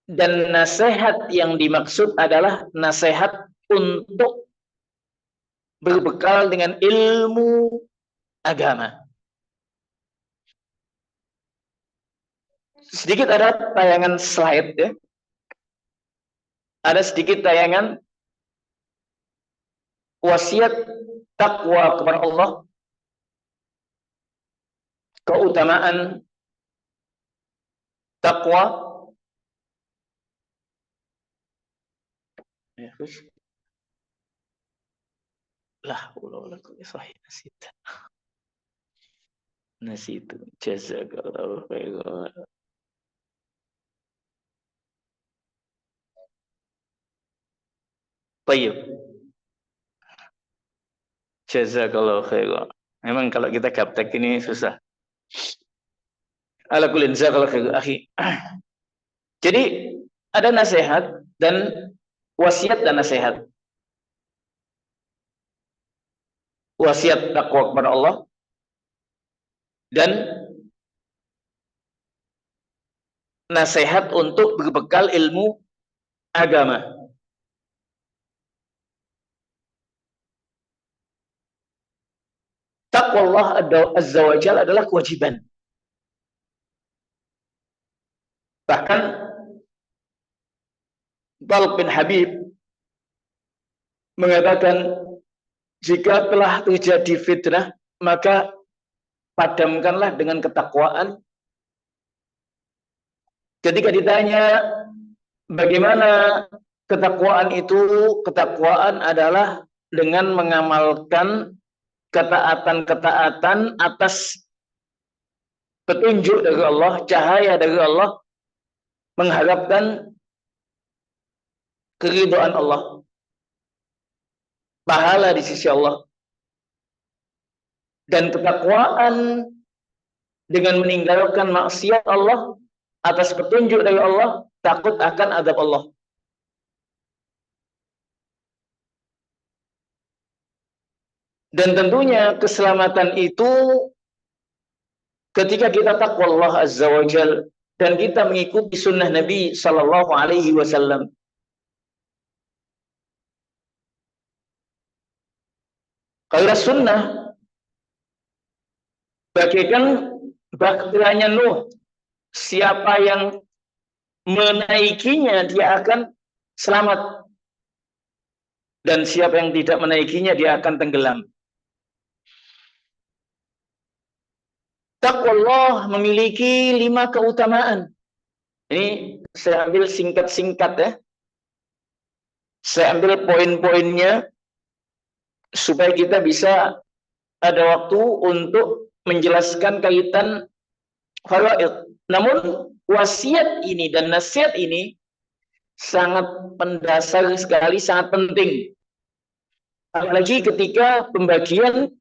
Dan nasihat yang dimaksud adalah nasihat untuk berbekal dengan ilmu agama. Sedikit ada tayangan slide ya. Ada sedikit tayangan wasiat takwa kepada Allah, keutamaan takwa. Ya, lah, sahih nasitu jazakallahu khairan. Baik. Jazakallahu khairan. Memang kalau kita gaptek ini susah. Ala kullin jazakallahu khairan akhi. Jadi ada nasihat dan wasiat dan nasihat. Wasiat takwa kepada Allah dan nasihat untuk berbekal ilmu agama. Takwa Allah Azza wa Jalla adalah kewajiban. Bahkan Talib bin Habib mengatakan, jika telah terjadi fitnah, maka padamkanlah dengan ketakwaan. Ketika ditanya bagaimana ketakwaan itu, ketakwaan adalah dengan mengamalkan ketaatan-ketaatan atas petunjuk dari Allah, cahaya dari Allah, mengharapkan keridhaan Allah, pahala di sisi Allah. Dan ketakwaan dengan meninggalkan maksiat Allah atas petunjuk dari Allah, takut akan azab Allah. Dan tentunya keselamatan itu ketika kita takwa Allah Azza wa Jalla dan kita mengikuti sunnah Nabi Sallallahu Alaihi Wasallam. Kalau sunnah bagaikan baktiranya Nuh, siapa yang menaikinya dia akan selamat, dan siapa yang tidak menaikinya dia akan tenggelam. Takwa Allah memiliki 5 keutamaan. Ini saya ambil singkat-singkat ya. Saya ambil poin-poinnya supaya kita bisa ada waktu untuk menjelaskan kaitan faraid. Namun wasiat ini dan nasihat ini sangat mendasar sekali, sangat penting. Apalagi ketika pembagian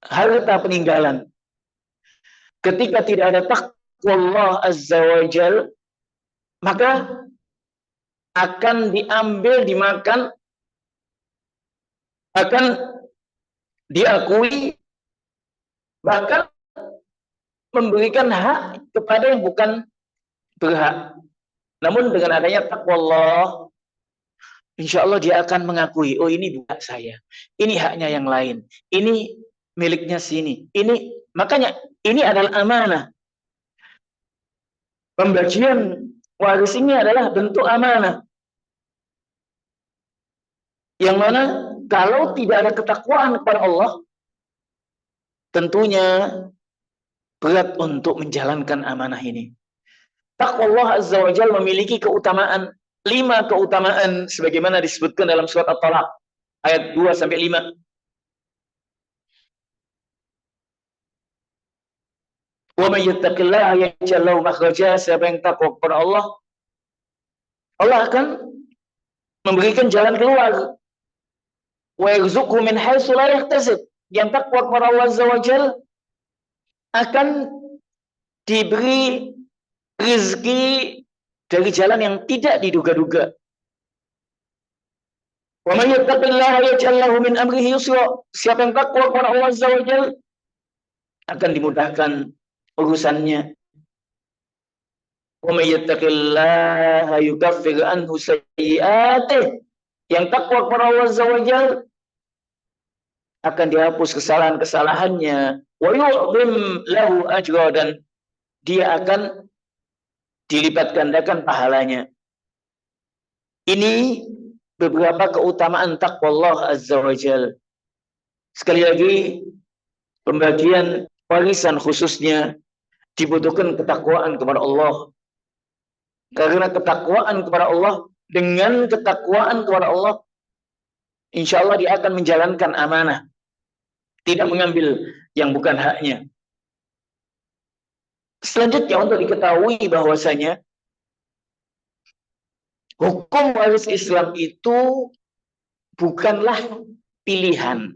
harta peninggalan. Ketika tidak ada takwa Allah Azza wa Jalla, maka akan diambil, dimakan, akan diakui, bahkan memberikan hak kepada yang bukan berhak. Namun dengan adanya takwa Allah, insya Allah dia akan mengakui, oh ini bukan saya, ini haknya yang lain, ini miliknya sini, ini, makanya ini adalah amanah. Pembagian waris ini adalah bentuk amanah. Yang mana kalau tidak ada ketakwaan kepada Allah, tentunya berat untuk menjalankan amanah ini. Takwa Allah Azza wa Jalla memiliki keutamaan, 5 keutamaan sebagaimana disebutkan dalam surat At-Talaq ayat 2-5. Wa may yattaqillaha yaj'al lahu makhraja, siapa yang takwa kepada Allah, Allah akan memberikan jalan keluar. Wa yarzuqhu min haitsu la yahtasib, yang takwa kepada Allah Azza wa Jalla akan diberi rezeki dari jalan yang tidak diduga-duga. Wa may yattaqillaha yaj'al lahu min amrihi yusra, siapa yang takwa kepada Allah Azza wa Jalla akan dimudahkan urusannya. Wa may yattaqillaha yukaffir anhu sayyi'atihi. Yang takwa kepada Allah Azza wa Jalla akan dihapus kesalahan-kesalahannya. Wa yu'zim lahu ajra, dan dia akan dilipat gandakan pahalanya. Ini beberapa keutamaan takwa Allah Azza wa Jalla. Sekali lagi, pembagian warisan khususnya dibutuhkan ketakwaan kepada Allah. Karena ketakwaan kepada Allah, dengan ketakwaan kepada Allah, insya Allah dia akan menjalankan amanah, tidak mengambil yang bukan haknya. Selanjutnya untuk diketahui bahwasanya hukum waris Islam itu bukanlah pilihan.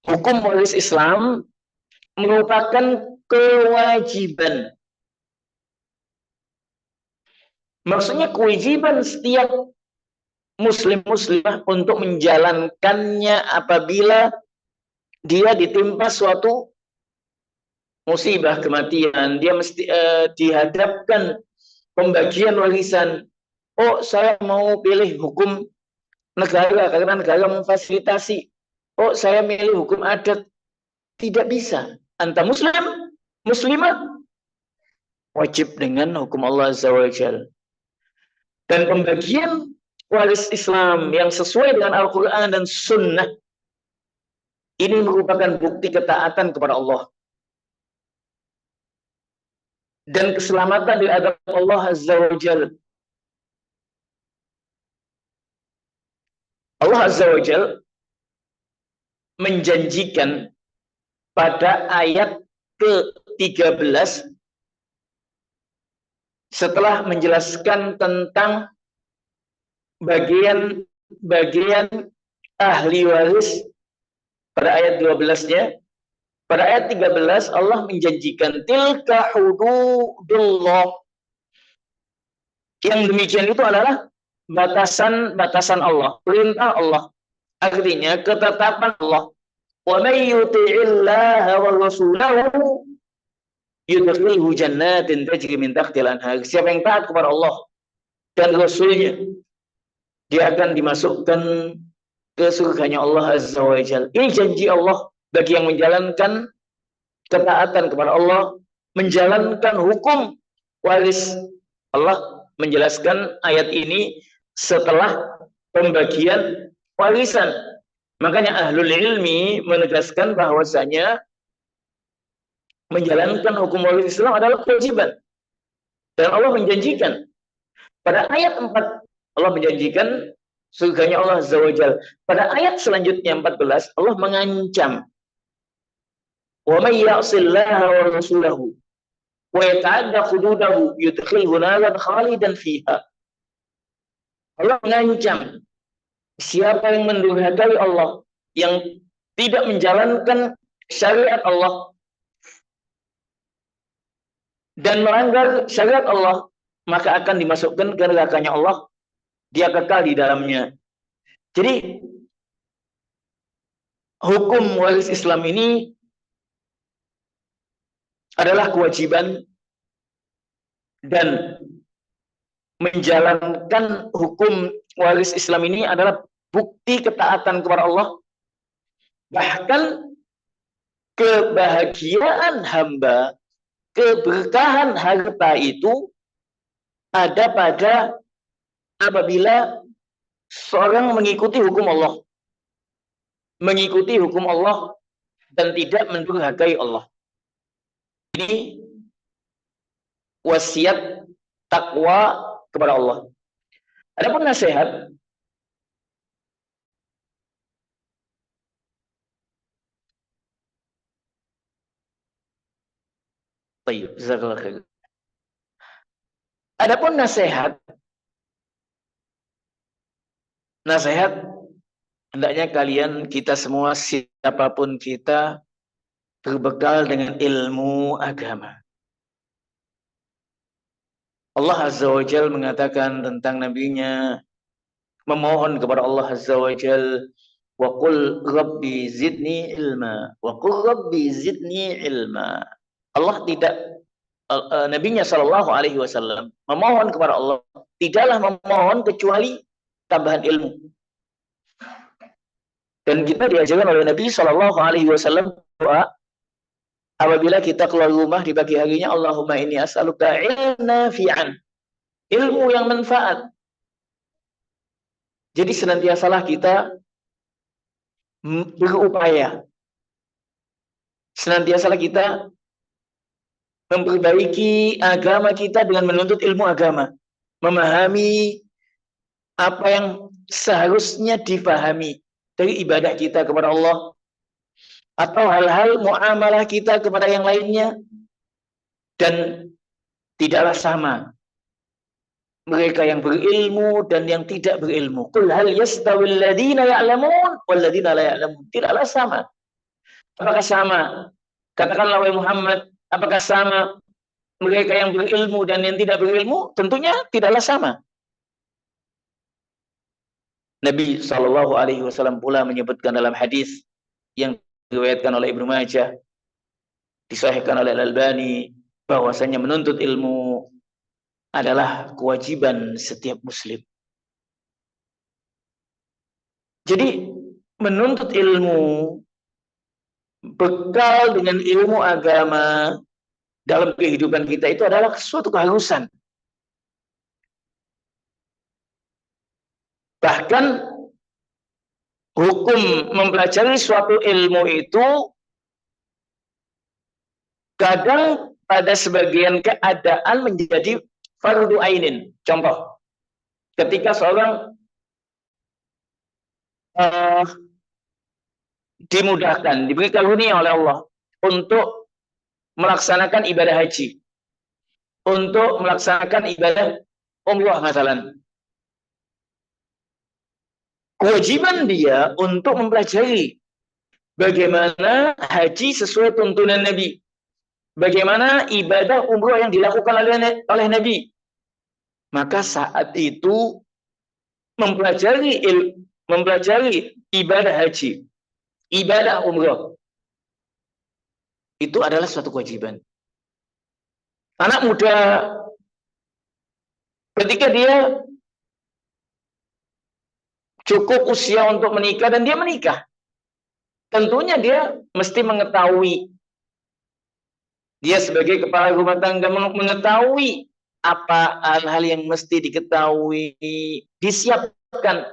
Hukum waris Islam merupakan kewajiban. Maksudnya kewajiban setiap muslim-muslimah untuk menjalankannya apabila dia ditimpa suatu musibah kematian. Dia mesti dihadapkan pembagian warisan. Oh, saya mau pilih hukum negara karena negara memfasilitasi. Oh, saya milih hukum adat. Tidak bisa. Anta muslim, muslimah, wajib dengan hukum Allah Azza wa Jalla. Dan pembagian waris Islam yang sesuai dengan Al-Quran dan Sunnah ini merupakan bukti ketaatan kepada Allah dan keselamatan di hadapan Allah Azza wa Jalla. Allah Azza wa Jalla menjanjikan pada ayat ke-13 setelah menjelaskan tentang bagian ahli waris pada ayat 12-nya. Pada ayat 13 Allah menjanjikan tilka hududullah. Yang demikian itu adalah batasan-batasan Allah, perintah Allah. Artinya ketetapan Allah. Wa may yuti'illaha wa rasulahu yudkhilhu jannatin tajri min tahtiha al-anhar. Siapa yang taat kepada Allah dan Rasulnya, dia akan dimasukkan ke surganya Allah Azza wa Jalla. Ini janji Allah bagi yang menjalankan ketaatan kepada Allah, menjalankan hukum waris. Allah menjelaskan ayat ini setelah pembagian warisan. Makanya ahlul ilmi menegaskan bahwasanya menjalankan hukum waris Islam adalah kewajiban. Dan Allah menjanjikan pada ayat 4, Allah menjanjikan surganya Allah Azza wa Jalla. Pada ayat selanjutnya 14, Allah mengancam, wa may ya'sillaha wa rasulahu wa yata'adda hududahu yudkhilhu naran khalidan fiha. Allah mengancam siapa yang mendurhakai Allah, yang tidak menjalankan syariat Allah dan melanggar syariat Allah, maka akan dimasukkan ke nerakanya Allah, dia kekal di dalamnya. Jadi hukum waris Islam ini adalah kewajiban, dan menjalankan hukum waris Islam ini adalah bukti ketaatan kepada Allah. Bahkan kebahagiaan hamba, keberkahan harta itu ada pada apabila seorang mengikuti hukum Allah, mengikuti hukum Allah dan tidak mendurhakai Allah. Ini wasiat takwa kepada Allah. Adapun nasihat, adapun nasihat hendaknya kalian, kita semua, siapapun kita, berbekal dengan ilmu agama. Allah Azza wa Jal mengatakan tentang nabinya, memohon kepada Allah Azza wa Jal, wa qul rabbi zidni ilma, wa qul rabbi zidni ilma. Allah tidak Nabinya Shallallahu Alaihi Wasallam memohon kepada Allah, tidaklah memohon kecuali tambahan ilmu. Dan kita diajarkan oleh Nabi Shallallahu Alaihi Wasallam doa apabila kita keluar rumah di pagi harinya, Allahumma inni as'aluka ilman nafi'an, ilmu yang manfaat. Jadi senantiasalah kita berupaya, senantiasalah kita memperbaiki agama kita dengan menuntut ilmu agama, memahami apa yang seharusnya dipahami dari ibadah kita kepada Allah atau hal-hal muamalah kita kepada yang lainnya, dan tidaklah sama mereka yang berilmu dan yang tidak berilmu. Qul hal yastawil ladzina ya'lamun wal ladzina la ya'lamun. Tidaklah sama. Apakah sama? Katakanlah wahai Muhammad, apakah sama mereka yang berilmu dan yang tidak berilmu? Tentunya tidaklah sama. Nabi Shallallahu Alaihi Wasallam pula menyebutkan dalam hadis yang diriwayatkan oleh Ibnu Majah, disahihkan oleh Al-Albani, bahwasanya menuntut ilmu adalah kewajiban setiap muslim. Jadi menuntut ilmu, bekal dengan ilmu agama dalam kehidupan kita itu adalah suatu keharusan. Bahkan hukum mempelajari suatu ilmu itu kadang pada sebagian keadaan menjadi fardu ainin. Contoh, ketika seorang dimudahkan, diberi karunia oleh Allah untuk melaksanakan ibadah haji, untuk melaksanakan ibadah umrah misalnya, kewajiban dia untuk mempelajari bagaimana haji sesuai tuntunan Nabi, bagaimana ibadah umrah yang dilakukan oleh Nabi. Maka saat itu mempelajari ibadah haji, ibadah umrah, itu adalah suatu kewajiban. Anak muda ketika dia cukup usia untuk menikah dan dia menikah, tentunya dia mesti mengetahui, dia sebagai kepala rumah tangga mengetahui apa hal-hal yang mesti diketahui, disiapkan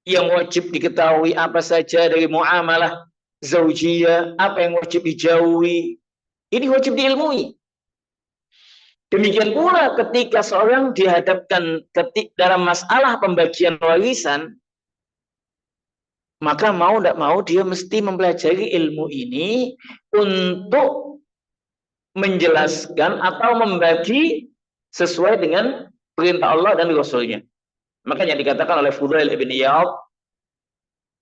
yang wajib diketahui apa saja dari muamalah zaujiyah, apa yang wajib dijauhi, ini wajib diilmui. Demikian pula ketika seorang dihadapkan dalam masalah pembagian warisan, maka mau tidak mau dia mesti mempelajari ilmu ini untuk menjelaskan atau membagi sesuai dengan perintah Allah dan Rasulnya. Makanya dikatakan oleh Fudail ibn Iyad,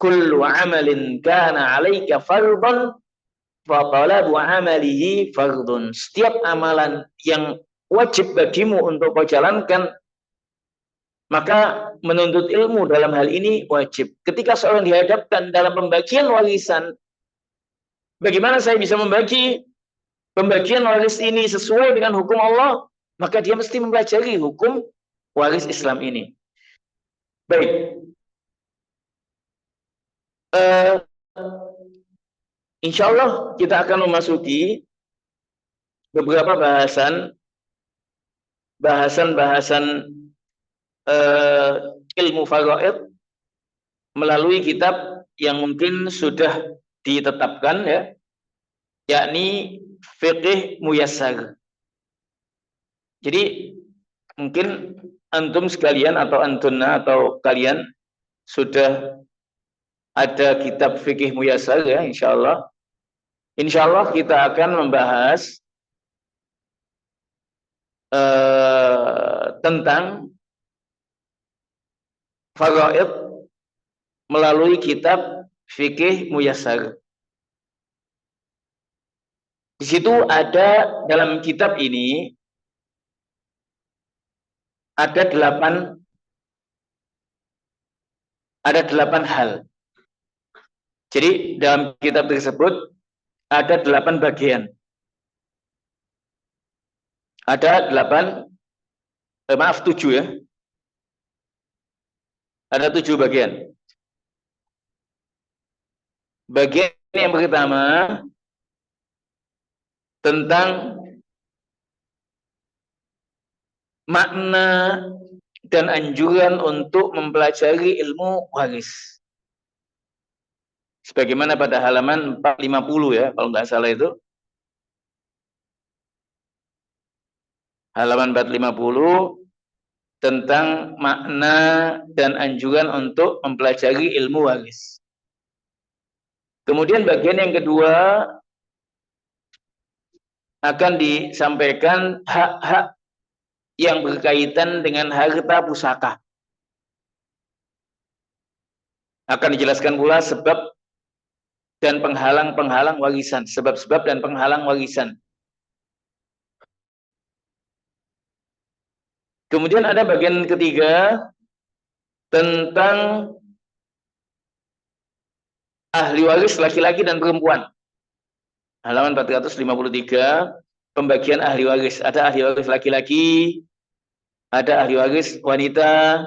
kullu amalin kana 'alaika fardhan fa talabu 'amalihi fardhun. Setiap amalan yang wajib bagimu untuk kau jalankan, maka menuntut ilmu dalam hal ini wajib. Ketika seorang dihadapkan dalam pembagian warisan, bagaimana saya bisa membagi pembagian waris ini sesuai dengan hukum Allah, maka dia mesti mempelajari hukum waris Islam ini. Baik. Insya Allah kita akan memasuki beberapa bahasan ilmu faraid melalui kitab yang mungkin sudah ditetapkan, ya, yakni Fiqh Muyassar. Jadi mungkin antum sekalian atau antuna atau kalian sudah ada kitab Fiqh Muyassar, ya, insyaallah. Insyaallah kita akan membahas tentang faraid melalui kitab Fiqh Muyassar. Di situ ada, dalam kitab ini ada 8 hal. Jadi dalam kitab tersebut ada 8 bagian. Ada 7 ya. Ada 7 bagian. Bagian yang pertama tentang makna dan anjuran untuk mempelajari ilmu waris. Sebagaimana pada halaman 450 ya, kalau nggak salah itu. Halaman 450 tentang makna dan anjuran untuk mempelajari ilmu waris. Kemudian bagian yang kedua akan disampaikan hak-hak yang berkaitan dengan harta pusaka. Akan dijelaskan pula sebab dan penghalang-penghalang warisan, sebab-sebab dan penghalang warisan. Kemudian ada bagian ketiga tentang ahli waris laki-laki dan perempuan. Halaman 453, pembagian ahli waris. Ada ahli waris laki-laki, ada ahli waris wanita.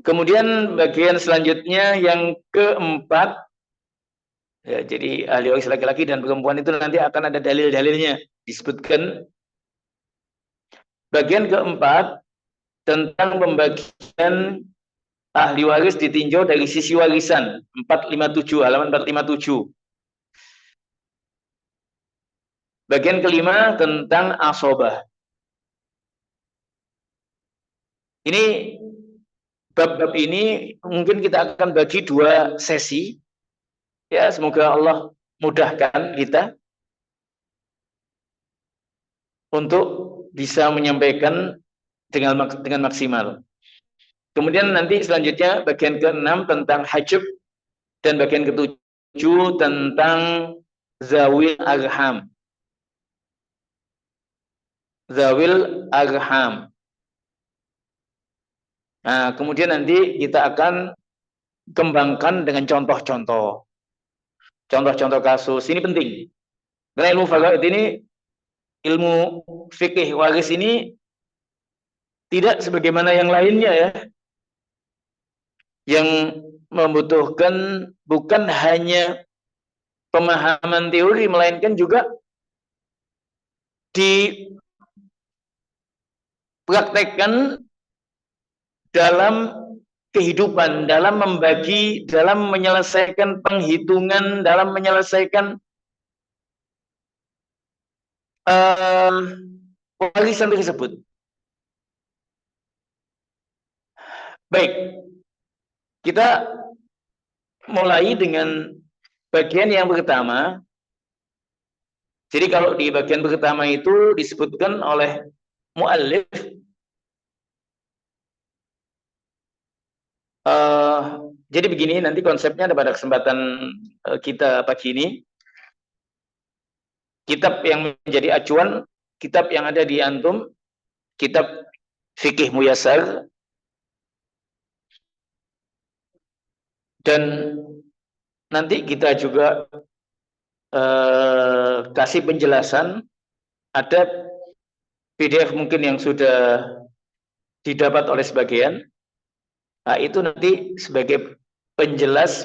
Kemudian bagian selanjutnya yang keempat, ya, jadi ahli waris laki-laki dan perempuan itu nanti akan ada dalil-dalilnya disebutkan. Bagian keempat tentang pembagian ahli waris ditinjau dari sisi warisan, 457, halaman 457. Bagian kelima tentang asobah. Ini bab-bab ini mungkin kita akan bagi 2 sesi. Ya, semoga Allah mudahkan kita untuk bisa menyampaikan dengan maksimal. Kemudian nanti selanjutnya bagian ke-6 tentang hajab dan bagian ke-7 tentang zawil arham. Zawil arham. Nah, kemudian nanti kita akan kembangkan dengan contoh-contoh. Contoh-contoh kasus. Ini penting. Karena ilmu faraid ini, ilmu fikih waris ini tidak sebagaimana yang lainnya ya. Yang membutuhkan bukan hanya pemahaman teori, melainkan juga dipraktekkan dalam kehidupan, dalam membagi, dalam menyelesaikan penghitungan, dalam menyelesaikan warisan tersebut. Baik, kita mulai dengan bagian yang pertama. Jadi kalau di bagian pertama itu disebutkan oleh muallif jadi begini, nanti konsepnya pada kesempatan kita pagi ini. Kitab yang menjadi acuan, kitab yang ada di antum, kitab Fikih Muyassar, dan nanti kita juga kasih penjelasan. Ada PDF mungkin yang sudah didapat oleh sebagian. Nah, itu nanti sebagai perjelas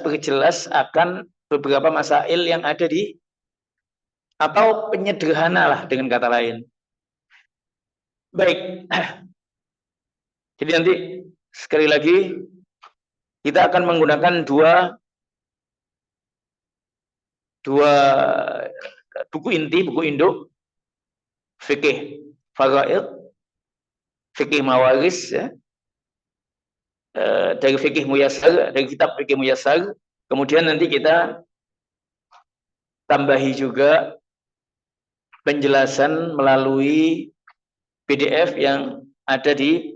akan beberapa masail yang ada di, atau penyederhana lah dengan kata lain. Baik. Jadi nanti sekali lagi kita akan menggunakan dua buku inti, buku induk, fikih faraid, fikih mawaris ya. Dari fikih muyassar, dari kitab fikih muyassar. Kemudian nanti kita tambahi juga penjelasan melalui PDF yang ada di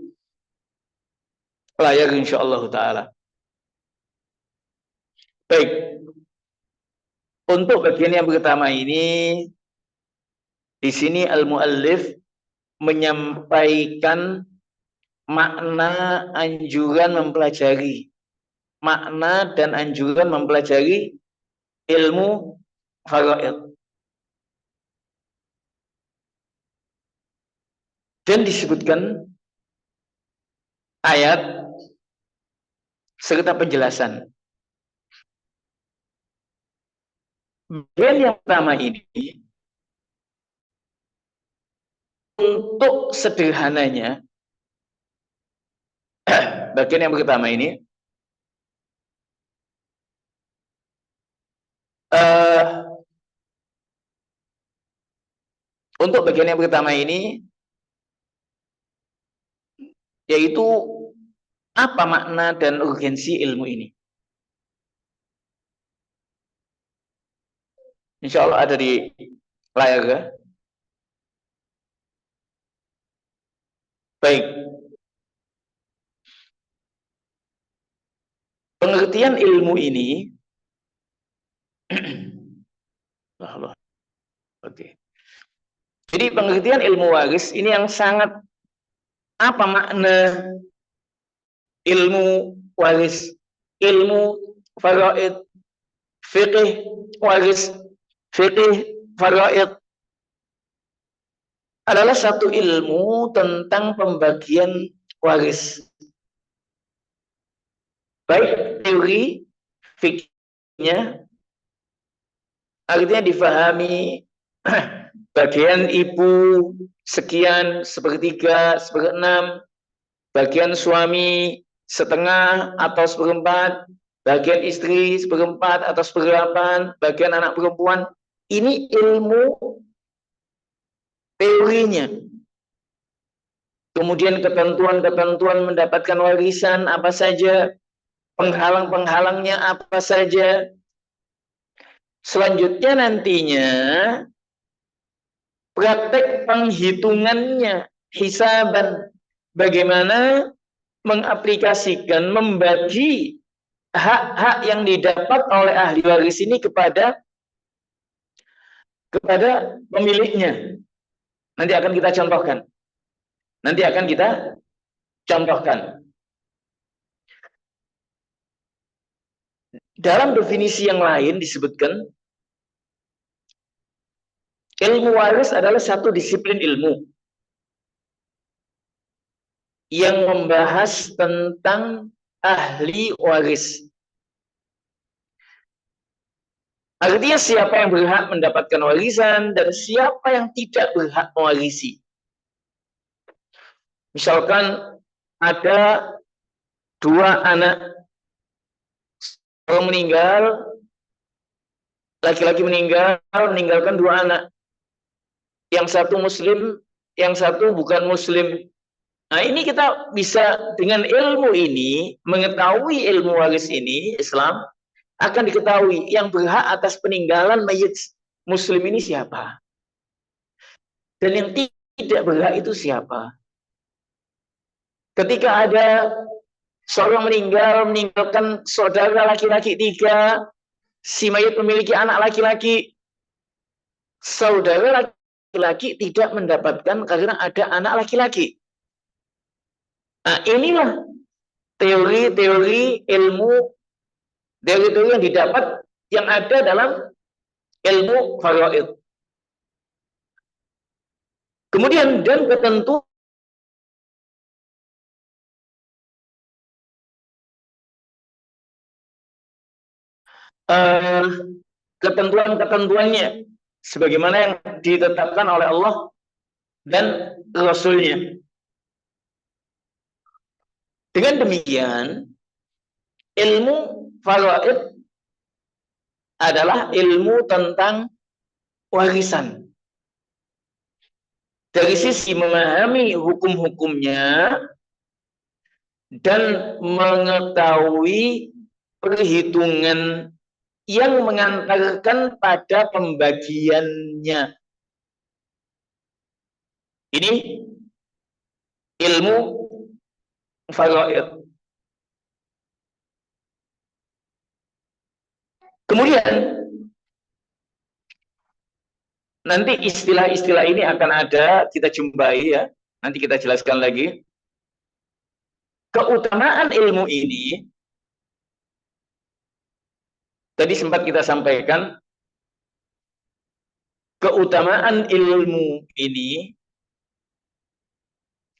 layar insyaallah taala. Baik. Untuk bagian yang pertama ini, di sini al-muallif menyampaikan makna anjuran mempelajari, makna dan anjuran mempelajari ilmu faraid. Dan disebutkan ayat serta penjelasan. Bagian yang pertama ini, untuk sederhananya, bagian yang pertama ini, untuk bagian yang pertama ini, yaitu apa makna dan urgensi ilmu ini. Insya Allah ada di layar ya. Baik. Pengertian ilmu ini Oke. Jadi pengertian ilmu waris ini yang sangat, apa makna ilmu waris, ilmu faraid, fikih waris, fikih faraid adalah satu ilmu tentang pembagian waris. Baik teori fikihnya, artinya difahami bagian ibu sekian, sepertiga, seperenam, bagian suami setengah atau seperempat, bagian istri seperempat atau seperdelapan, bagian anak perempuan. Ini ilmu teorinya. Kemudian ketentuan-ketentuan mendapatkan warisan apa saja, penghalang-penghalangnya apa saja. Selanjutnya nantinya praktek penghitungannya, hisaban, bagaimana mengaplikasikan, membagi hak-hak yang didapat oleh ahli waris ini kepada pemiliknya. Nanti akan kita contohkan. Dalam definisi yang lain disebutkan, ilmu waris adalah satu disiplin ilmu yang membahas tentang ahli waris. Artinya siapa yang berhak mendapatkan warisan dan siapa yang tidak berhak mewarisi. Misalkan ada dua anak, orang meninggal, laki-laki meninggalkan dua anak. Yang satu muslim, yang satu bukan muslim. Nah, ini kita bisa dengan ilmu ini, mengetahui ilmu waris ini, Islam, akan diketahui yang berhak atas peninggalan mayit muslim ini siapa. Dan yang tidak berhak itu siapa. Ketika ada seorang meninggalkan saudara laki-laki 3, si mayit memiliki anak laki-laki, saudara laki-laki tidak mendapatkan karena ada anak laki-laki. Nah, inilah teori-teori ilmu, teori-teori yang didapat, yang ada dalam ilmu faraid. Kemudian dan ketentuan-ketentuannya sebagaimana yang ditetapkan oleh Allah dan Rasul-Nya. Dengan demikian, ilmu faraid adalah ilmu tentang warisan. Dari sisi memahami hukum-hukumnya dan mengetahui perhitungan yang mengantarkan pada pembagiannya. Ini ilmu faraid. Kemudian nanti istilah-istilah ini akan ada, kita jumpai ya. Nanti kita jelaskan lagi. Keutamaan ilmu ini tadi sempat kita sampaikan, keutamaan ilmu ini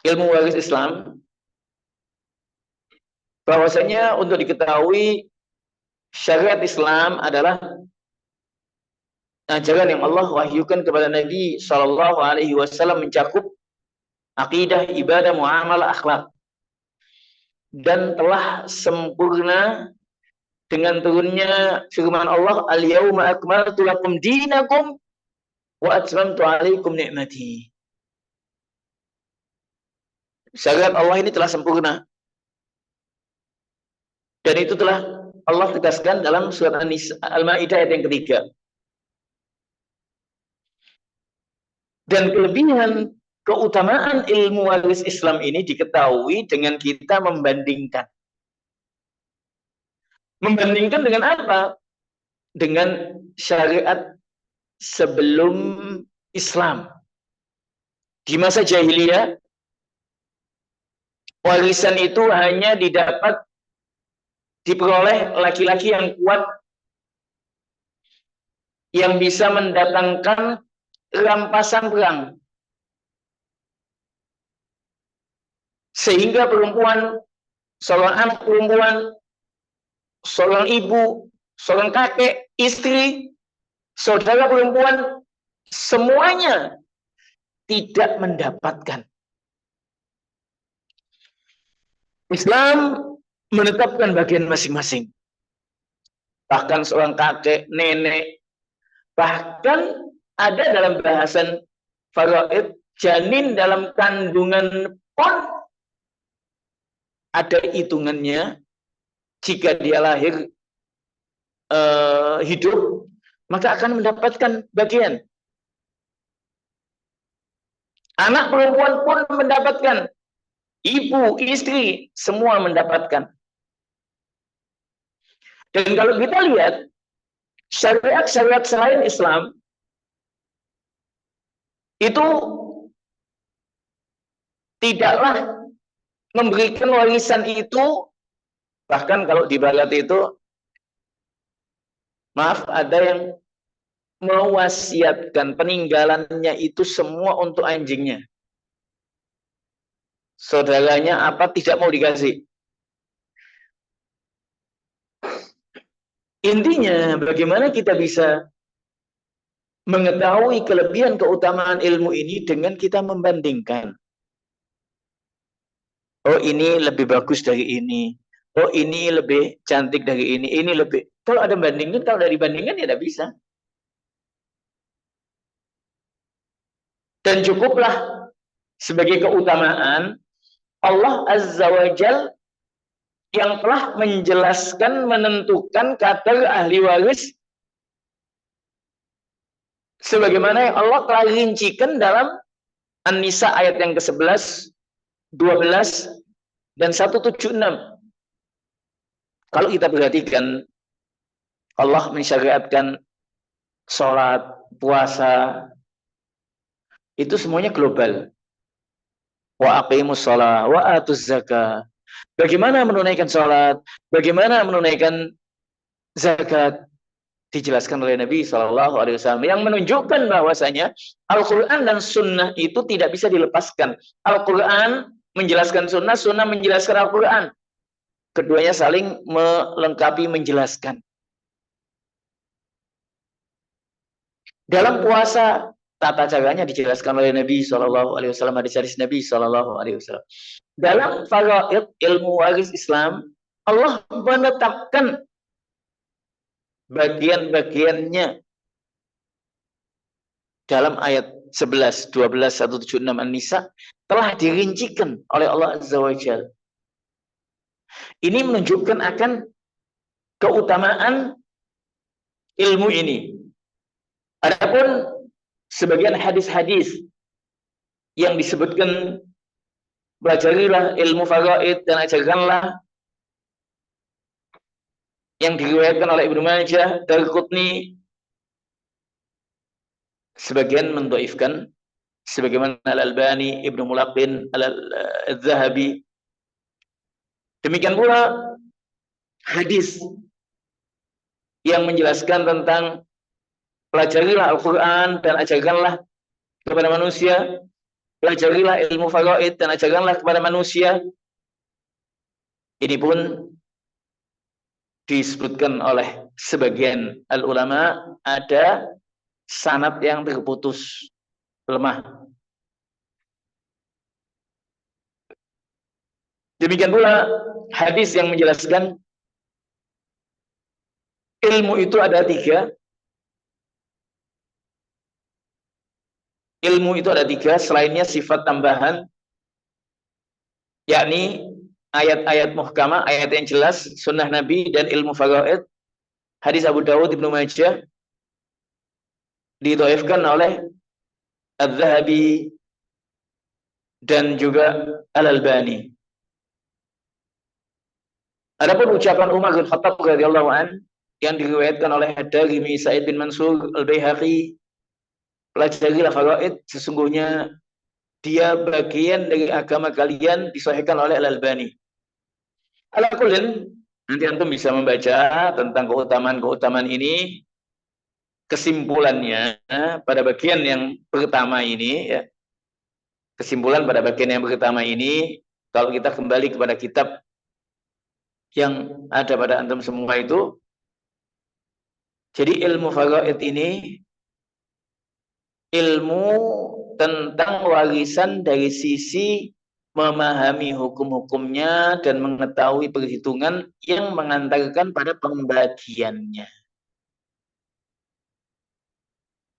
ilmu waris Islam, bahwasanya untuk diketahui syariat Islam adalah ajaran yang Allah wahyukan kepada Nabi Shallallahu Alaihi Wasallam, mencakup akidah, ibadah, muamalah, akhlak, dan telah sempurna dengan turunnya firman Allah, al-yauma akmaltu lakum dinakum wa atmamtu alaikum ni'mati. Syariat Allah ini telah sempurna, dan itu telah Allah tegaskan dalam surat Al-Maidah ayat yang ketiga. Dan kelebihan keutamaan ilmu waris Islam ini diketahui dengan kita membandingkan. Membandingkan dengan apa? Dengan syariat sebelum Islam. Di masa jahiliyah, warisan itu hanya diperoleh laki-laki yang kuat, yang bisa mendatangkan rampasan perang. Sehingga perempuan, seorang anak perempuan, seorang ibu, seorang kakek, istri, saudara perempuan, semuanya tidak mendapatkan. Islam menetapkan bagian masing-masing. Bahkan seorang kakek, nenek, bahkan ada dalam bahasan faraid, janin dalam kandungan pun ada hitungannya. Jika dia lahir hidup, maka akan mendapatkan bagian. Anak perempuan pun mendapatkan, ibu, istri, semua mendapatkan. Dan kalau kita lihat syariat-syariat selain Islam itu tidaklah memberikan warisan itu. Bahkan kalau di barat itu, maaf, ada yang mewasiatkan peninggalannya itu semua untuk anjingnya. Saudaranya apa tidak mau dikasih. Intinya bagaimana kita bisa mengetahui kelebihan keutamaan ilmu ini dengan kita membandingkan. Oh, ini lebih bagus dari ini. Oh, ini lebih cantik dari ini lebih. Kalau ada bandingkan, kalau dari bandingkan ya tidak bisa. Dan cukuplah sebagai keutamaan Allah Azza wa Jal yang telah menjelaskan, menentukan kadar ahli waris sebagaimana yang Allah telah rincikan dalam An-Nisa ayat yang ke-11, 12, dan 176. Kalau kita perhatikan, Allah mensyariatkan sholat, puasa, itu semuanya global. Wa aqimus sholat, wa atuz zakah. Bagaimana menunaikan sholat, bagaimana menunaikan zakat, dijelaskan oleh Nabi SAW, yang menunjukkan bahwasanya Al-Quran dan Sunnah itu tidak bisa dilepaskan. Al-Quran menjelaskan Sunnah, Sunnah menjelaskan Al-Quran. Keduanya saling melengkapi, menjelaskan. Dalam puasa, tata caranya dijelaskan oleh Nabi SAW, hadis-hadis Nabi SAW. Dalam faraid ilmu waris Islam, Allah menetapkan bagian-bagiannya dalam ayat 11, 12, 176 An-Nisa telah dirincikan oleh Allah Azza wa Jalla. Ini menunjukkan akan keutamaan ilmu ini. Adapun sebagian hadis-hadis yang disebutkan, pelajarilah ilmu faraid dan ajarkanlah, yang diriwayatkan oleh Ibnu Majah, Darqutni, sebagian mendoifkan, sebagaimana Al-Albani, Ibnu Mulaqin, Al-Zahabi. Demikian pula hadis yang menjelaskan tentang pelajarilah Al-Quran dan ajarkanlah kepada manusia. pelajarilah ilmu faraid dan ajarkanlah kepada manusia. Ini pun disebutkan oleh sebagian al-ulama ada sanad yang terputus, lemah. Demikian pula hadis yang menjelaskan ilmu itu ada tiga. Ilmu itu ada tiga, selainnya sifat tambahan, yakni ayat-ayat muhkamah, ayat yang jelas, sunnah Nabi, dan ilmu faraid. Hadis Abu Dawud, Ibnu Majah, didhaifkan oleh Al-Zahabi dan juga Al-Albani. Adapun ucapan Umar bin Khattab radhiyallahu an yang diriwayatkan oleh Ad-Darimi, Sa'id bin Mansur, Al-Baihaqi, pelajarilah faraid, sesungguhnya dia bagian dari agama kalian, disahihkan oleh Al-Albani. Alakulin, nanti antum bisa membaca tentang keutamaan-keutamaan ini. Kesimpulannya pada bagian yang pertama ini, ya, kesimpulan pada bagian yang pertama ini, kalau kita kembali kepada kitab yang ada pada antum semua itu, jadi ilmu faraid ini ilmu tentang warisan dari sisi memahami hukum-hukumnya dan mengetahui perhitungan yang mengantarkan pada pembagiannya.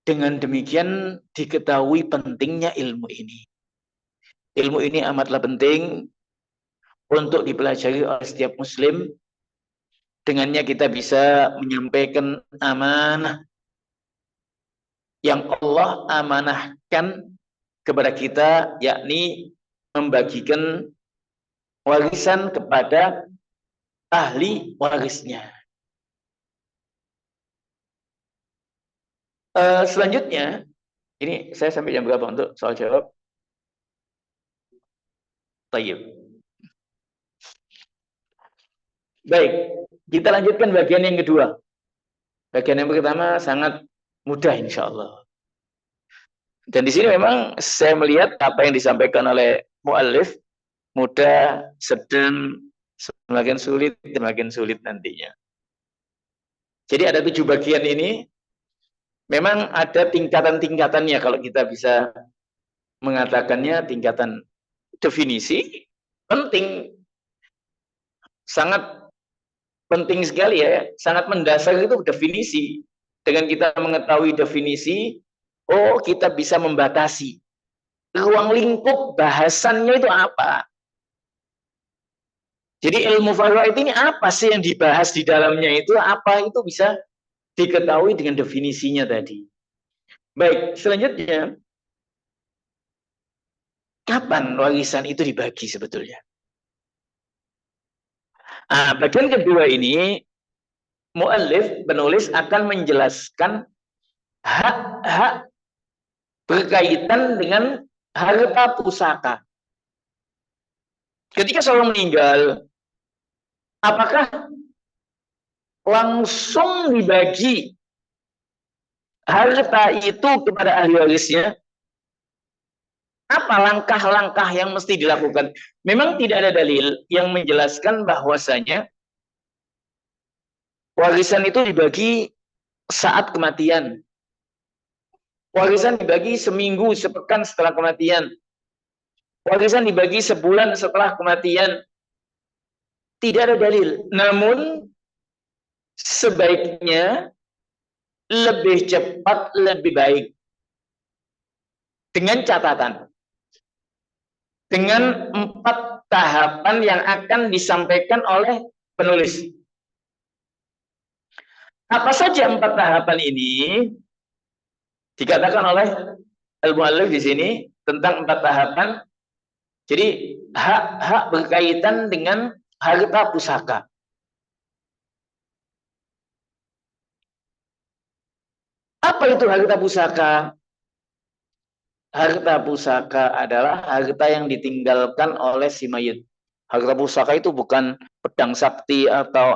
Dengan demikian diketahui pentingnya ilmu ini. Ilmu ini amatlah penting untuk dipelajari oleh setiap muslim. Dengannya kita bisa menyampaikan amanah yang Allah amanahkan kepada kita, yakni membagikan warisan kepada ahli warisnya. Selanjutnya, ini saya sampai jam berapa untuk soal jawab? Tayyib. Baik, kita lanjutkan bagian yang kedua. Bagian yang pertama sangat mudah insya Allah. Dan di sini memang saya melihat apa yang disampaikan oleh muallif mudah, sedang, semakin sulit, semakin sulit nantinya. Jadi ada 7 bagian ini. Memang ada tingkatan-tingkatannya kalau kita bisa mengatakannya. Tingkatan definisi penting, sangat penting sekali ya, sangat mendasar itu definisi. Dengan kita mengetahui definisi, oh kita bisa membatasi ruang lingkup bahasannya itu apa. Jadi ilmu faraid ini apa sih yang dibahas di dalamnya itu, apa itu bisa diketahui dengan definisinya tadi. Baik, selanjutnya, kapan warisan itu dibagi sebetulnya? Nah, bagian kedua ini, muallif, penulis akan menjelaskan hak-hak berkaitan dengan harta pusaka. Ketika seorang meninggal, apakah langsung dibagi harta itu kepada ahli warisnya? Apa langkah-langkah yang mesti dilakukan? Memang tidak ada dalil yang menjelaskan bahwasanya warisan itu dibagi saat kematian. Warisan dibagi seminggu, sepekan setelah kematian. Warisan dibagi sebulan setelah kematian. Tidak ada dalil. Namun sebaiknya lebih cepat, lebih baik. Dengan catatan. Dengan 4 tahapan yang akan disampaikan oleh penulis. Apa saja 4 tahapan ini? Dikatakan oleh al-muallif di sini tentang 4 tahapan. Jadi hak-hak berkaitan dengan harta pusaka. Apa itu harta pusaka? Harta pusaka adalah harta yang ditinggalkan oleh si mayit. Harta pusaka itu bukan pedang sakti atau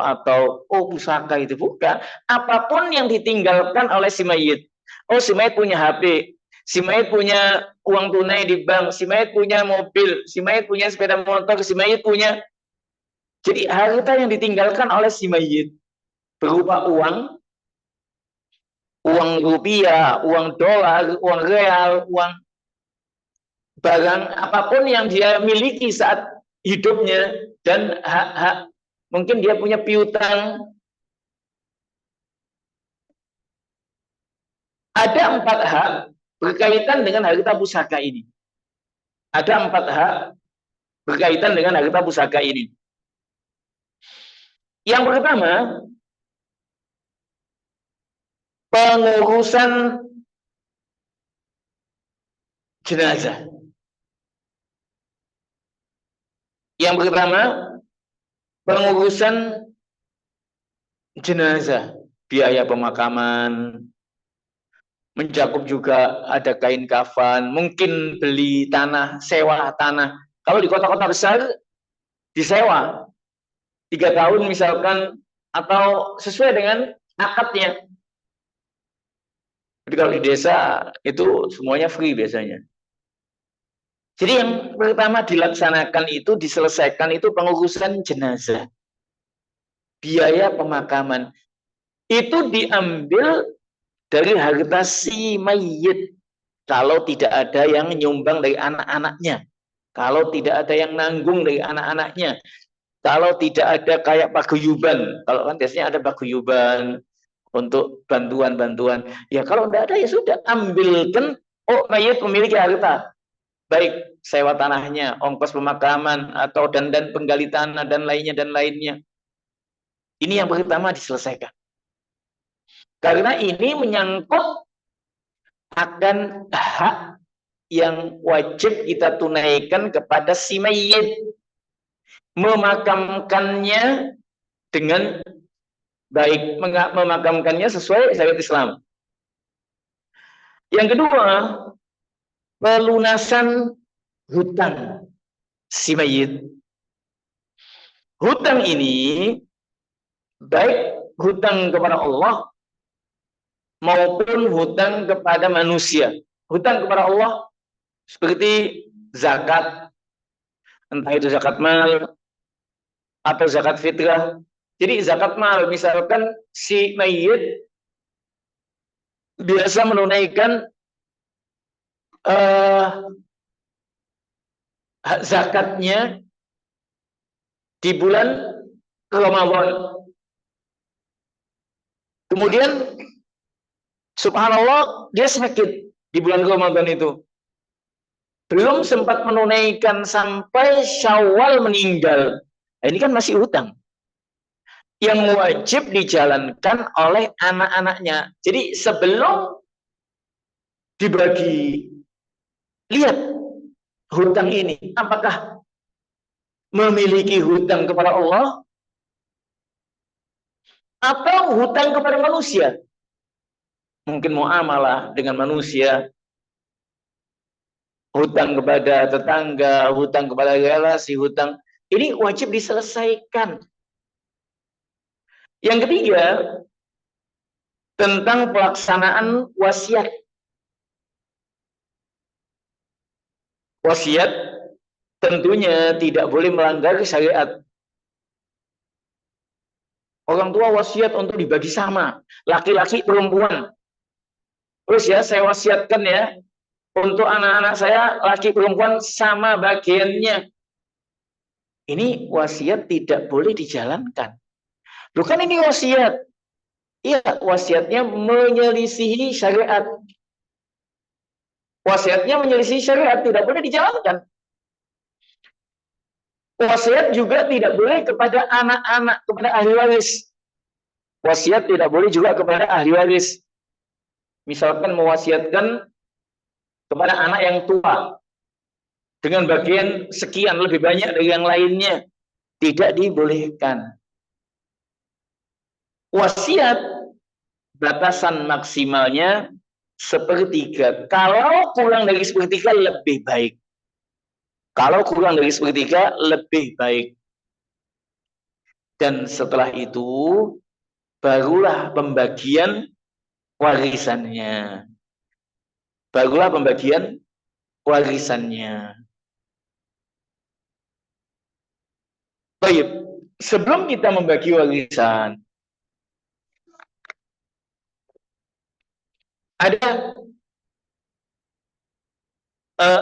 pusaka itu bukan. Apapun yang ditinggalkan oleh si mayit. Oh, si mayit punya HP. Si mayit punya uang tunai di bank, si mayit punya mobil, si mayit punya sepeda motor, si mayit punya. Jadi harta yang ditinggalkan oleh si mayit berupa uang rupiah, uang dolar, uang real, uang barang apapun yang dia miliki saat hidupnya dan hak-hak, mungkin dia punya piutang. Ada 4 hak berkaitan dengan harta pusaka ini. Ada 4 hak berkaitan dengan harta pusaka ini. Yang pertama, pengurusan jenazah. Yang pertama, pengurusan jenazah, biaya pemakaman, mencakup juga ada kain kafan, mungkin beli tanah, sewa tanah. Kalau di kota-kota besar disewa 3 tahun misalkan, atau sesuai dengan akadnya. Jadi kalau di desa itu semuanya free biasanya. Jadi yang pertama dilaksanakan itu, diselesaikan itu pengurusan jenazah. Biaya pemakaman. Itu diambil dari harta si mayit. Kalau tidak ada yang nyumbang dari anak-anaknya. Kalau tidak ada yang nanggung dari anak-anaknya. Kalau tidak ada kayak paguyuban. Kalau kan biasanya ada paguyuban untuk bantuan-bantuan. Ya kalau tidak ada ya sudah, ambilkan. Oh, mayit memiliki harta. Baik sewa tanahnya, ongkos pemakaman, atau dan penggali tanah dan lainnya. Ini yang pertama diselesaikan. Karena ini menyangkut akan hak yang wajib kita tunaikan kepada si mayit. Memakamkannya dengan baik, memakamkannya sesuai syariat Islam. Yang kedua, pelunasan hutang si mayit. Hutang ini baik hutang kepada Allah maupun hutang kepada manusia. Hutang kepada Allah seperti zakat, entah itu zakat mal atau zakat fitrah. Jadi zakat mal, misalkan si mayit biasa menunaikan zakatnya di bulan Ramadan. Kemudian subhanallah dia sakit di bulan Ramadan itu. Belum sempat menunaikan sampai Syawal meninggal. Nah, ini kan masih hutang yang wajib dijalankan oleh anak-anaknya. Jadi sebelum dibagi, lihat hutang ini apakah memiliki hutang kepada Allah atau hutang kepada manusia. Mungkin muamalah dengan manusia, hutang kepada tetangga, hutang kepada relasi, hutang. Ini wajib diselesaikan. Yang ketiga, tentang pelaksanaan wasiat. Wasiat tentunya tidak boleh melanggar syariat. Orang tua wasiat untuk dibagi sama, laki-laki perempuan. Terus ya, saya wasiatkan ya, untuk anak-anak saya laki perempuan sama bagiannya. Ini wasiat tidak boleh dijalankan. Loh kan ini wasiat. Iya, wasiatnya menyelisihi syariat. Wasiatnya menyelisihi syariat, tidak boleh dijalankan. Wasiat juga tidak boleh kepada anak-anak, kepada ahli waris. Wasiat tidak boleh juga kepada ahli waris. Misalkan mewasiatkan kepada anak yang tua dengan bagian sekian lebih banyak dari yang lainnya, tidak dibolehkan. Wasiat batasan maksimalnya sepertiga. Kalau kurang dari sepertiga lebih baik. Kalau kurang dari sepertiga lebih baik. Dan setelah itu barulah pembagian warisannya. barulah pembagian warisannya. Baik, sebelum kita membagi warisan, ada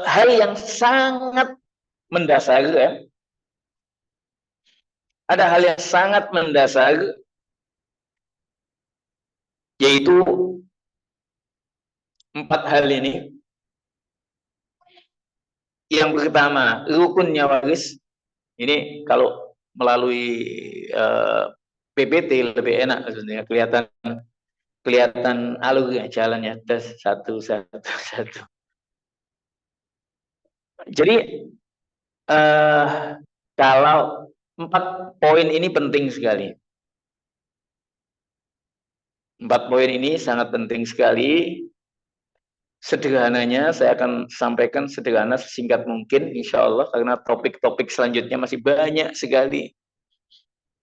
hal yang sangat mendasar, ya. Ada hal yang sangat mendasar, yaitu 4 hal ini. Yang pertama, rukunnya waris. Ini kalau melalui PPT lebih enak, maksudnya kelihatan alur ya, jalannya tes satu. Jadi kalau 4 poin ini penting sekali. 4 poin ini sangat penting sekali. Sederhananya saya akan sampaikan sederhana sesingkat mungkin, insya Allah, karena topik-topik selanjutnya masih banyak sekali.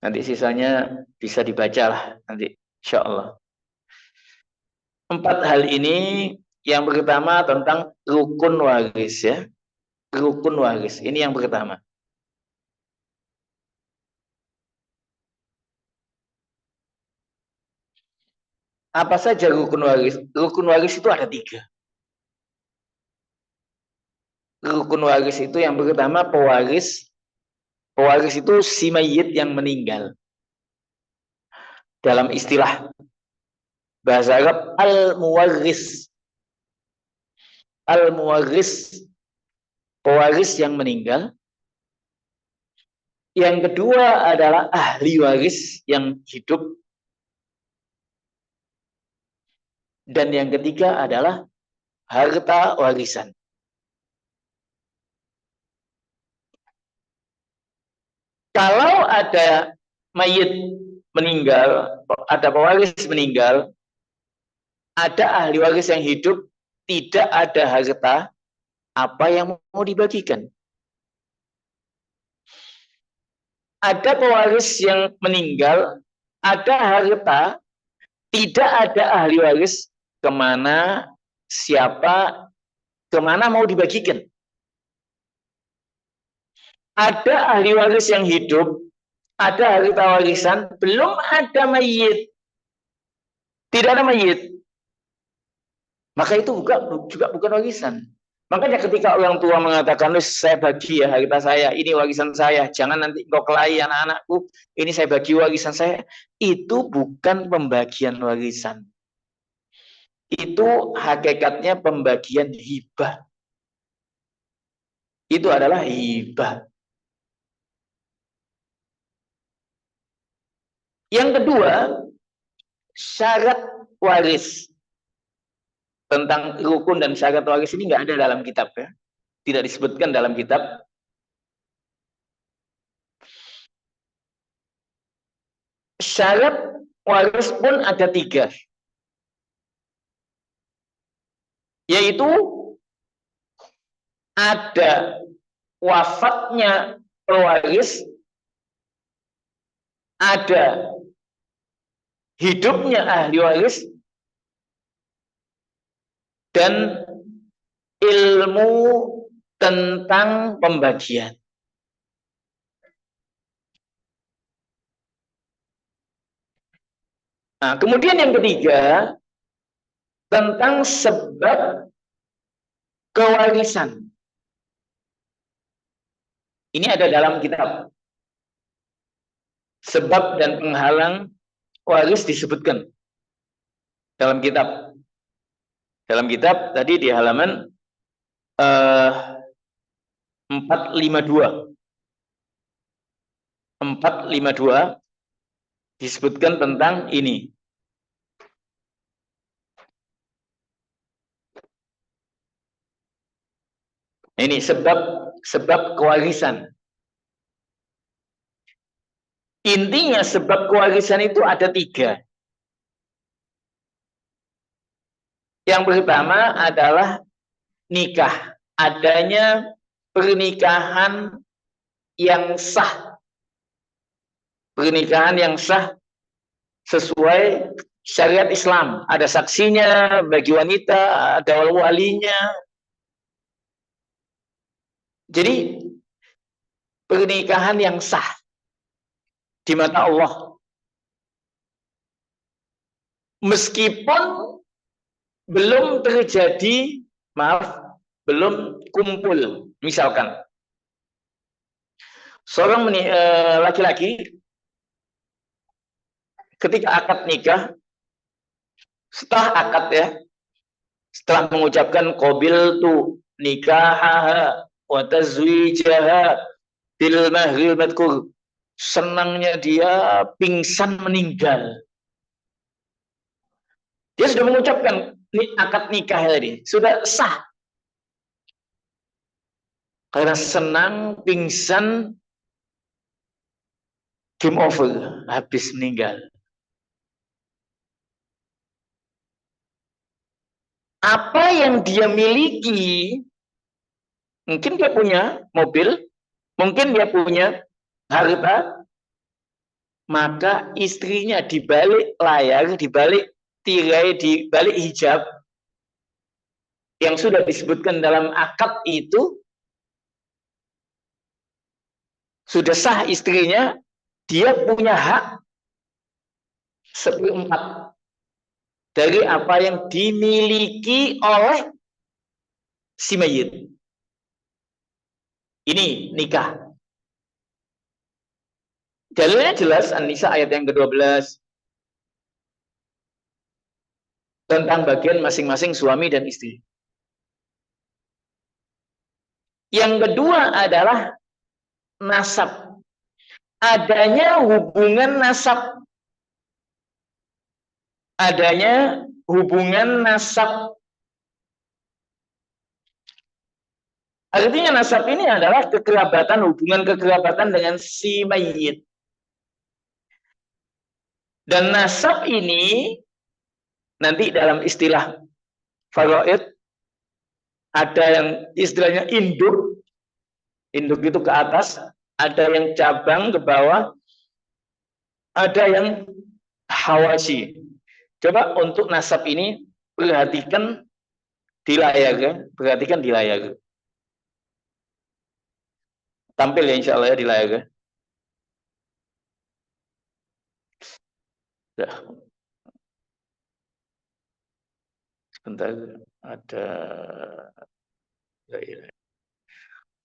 Nanti sisanya bisa dibacalah nanti, insya Allah. 4 hal ini, yang pertama tentang rukun waris, ya. Rukun waris, ini yang pertama. Apa saja rukun waris? Rukun waris itu ada 3. Rukun waris itu yang pertama pewaris. Pewaris itu si mayit yang meninggal. Dalam istilah bahasa Arab, al-muwarris. Al-muwarris, pewaris yang meninggal. Yang kedua adalah ahli waris yang hidup. Dan yang ketiga adalah harta warisan. Kalau ada mayit meninggal, ada pewaris meninggal, ada ahli waris yang hidup, tidak ada harta, apa yang mau dibagikan? Ada pewaris yang meninggal, ada harta, tidak ada ahli waris, kemana, siapa, kemana mau dibagikan? Ada ahli waris yang hidup, ada harta warisan, belum ada mayit. Tidak ada mayit. Maka itu juga bukan warisan. Makanya ketika orang tua mengatakan, saya bagi ya harta saya, ini warisan saya, jangan nanti kau kelahi anak-anakku, ini saya bagi warisan saya. Itu bukan pembagian warisan. Itu hakikatnya pembagian hibah. Itu adalah hibah. Yang kedua, syarat waris. Tentang rukun dan syarat waris ini nggak ada dalam kitab, ya. Tidak disebutkan dalam kitab. Syarat waris pun ada 3. Yaitu ada wafatnya pewaris, ada hidupnya ahli waris, dan ilmu tentang pembagian. Nah, kemudian yang ketiga, tentang sebab kewarisan. Ini ada dalam kitab. Sebab dan penghalang waris disebutkan dalam kitab. Dalam kitab tadi di halaman 452. 452 disebutkan tentang ini. Ini sebab kewarisan. Intinya sebab kewarisan itu ada 3. Yang pertama adalah nikah. Adanya pernikahan yang sah. Pernikahan yang sah sesuai syariat Islam. Ada saksinya bagi wanita, ada walinya. Jadi pernikahan yang sah di mata Allah. Meskipun belum terjadi, belum kumpul. Misalkan, seorang laki-laki ketika akad nikah, setelah akad ya, setelah mengucapkan qabil tu nikahaha wa tazwijaha bil mahril madkur, senangnya dia pingsan meninggal. Dia sudah mengucapkan akad nikah tadi, sudah sah. Karena senang pingsan, game over, habis meninggal. Apa yang dia miliki, mungkin dia punya mobil, mungkin dia punya harta, maka istrinya di balik layar, di balik tirai, di balik hijab yang sudah disebutkan dalam akad itu, sudah sah istrinya, dia punya hak 1/4 dari apa yang dimiliki oleh si mayit. Ini nikah. Dalilnya jelas, An-Nisa ayat yang ke-12. Tentang bagian masing-masing suami dan istri. Yang kedua adalah nasab. Adanya hubungan nasab. Adanya hubungan nasab. Artinya nasab ini adalah kekerabatan, hubungan kekerabatan dengan si mayit. Dan nasab ini nanti dalam istilah faraid ada yang istilahnya induk. Induk itu ke atas, ada yang cabang ke bawah, ada yang hawasi. Coba untuk nasab ini perhatikan di layar ya, perhatikan di layar. Tampil ya insya Allah ya di layar ya. Sudah. Sebentar, ada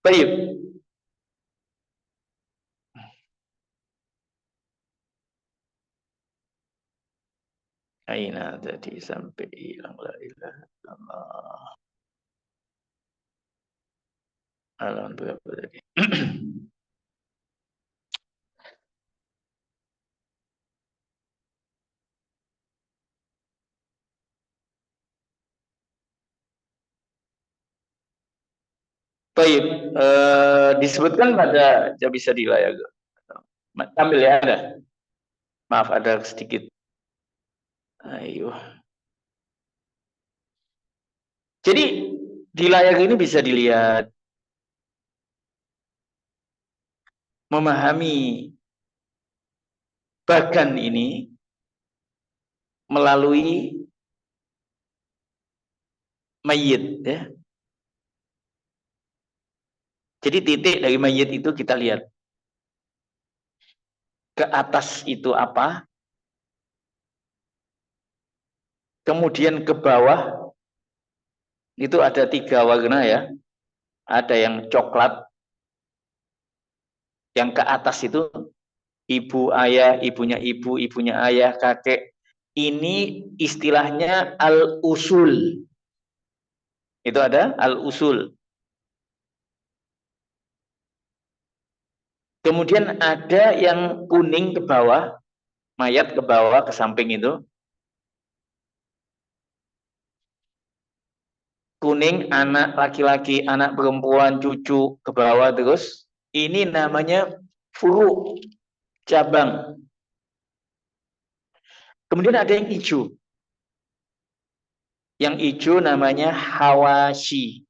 baik. Aina tadi sampai hilang, la ilaha illallah. Halaman berapa tadi? Baik, disebutkan pada, ya bisa di layar. Ambil ya, ada. Maaf, ada sedikit. Ayo. Jadi di layar ini bisa dilihat, memahami bagan ini melalui mayit ya. Jadi titik dari mayit itu kita lihat. Ke atas itu apa? Kemudian ke bawah itu ada 3 warna ya. Ada yang coklat. Yang ke atas itu ibu, ayah, ibunya ibu, ibunya ayah, kakek. Ini istilahnya al-usul. Itu ada al-usul. Kemudian ada yang kuning ke bawah, mayat ke bawah, ke samping itu. Kuning, anak laki-laki, anak perempuan, cucu ke bawah terus. Ini namanya furu, cabang. Kemudian ada yang hijau. Yang hijau namanya hawashi.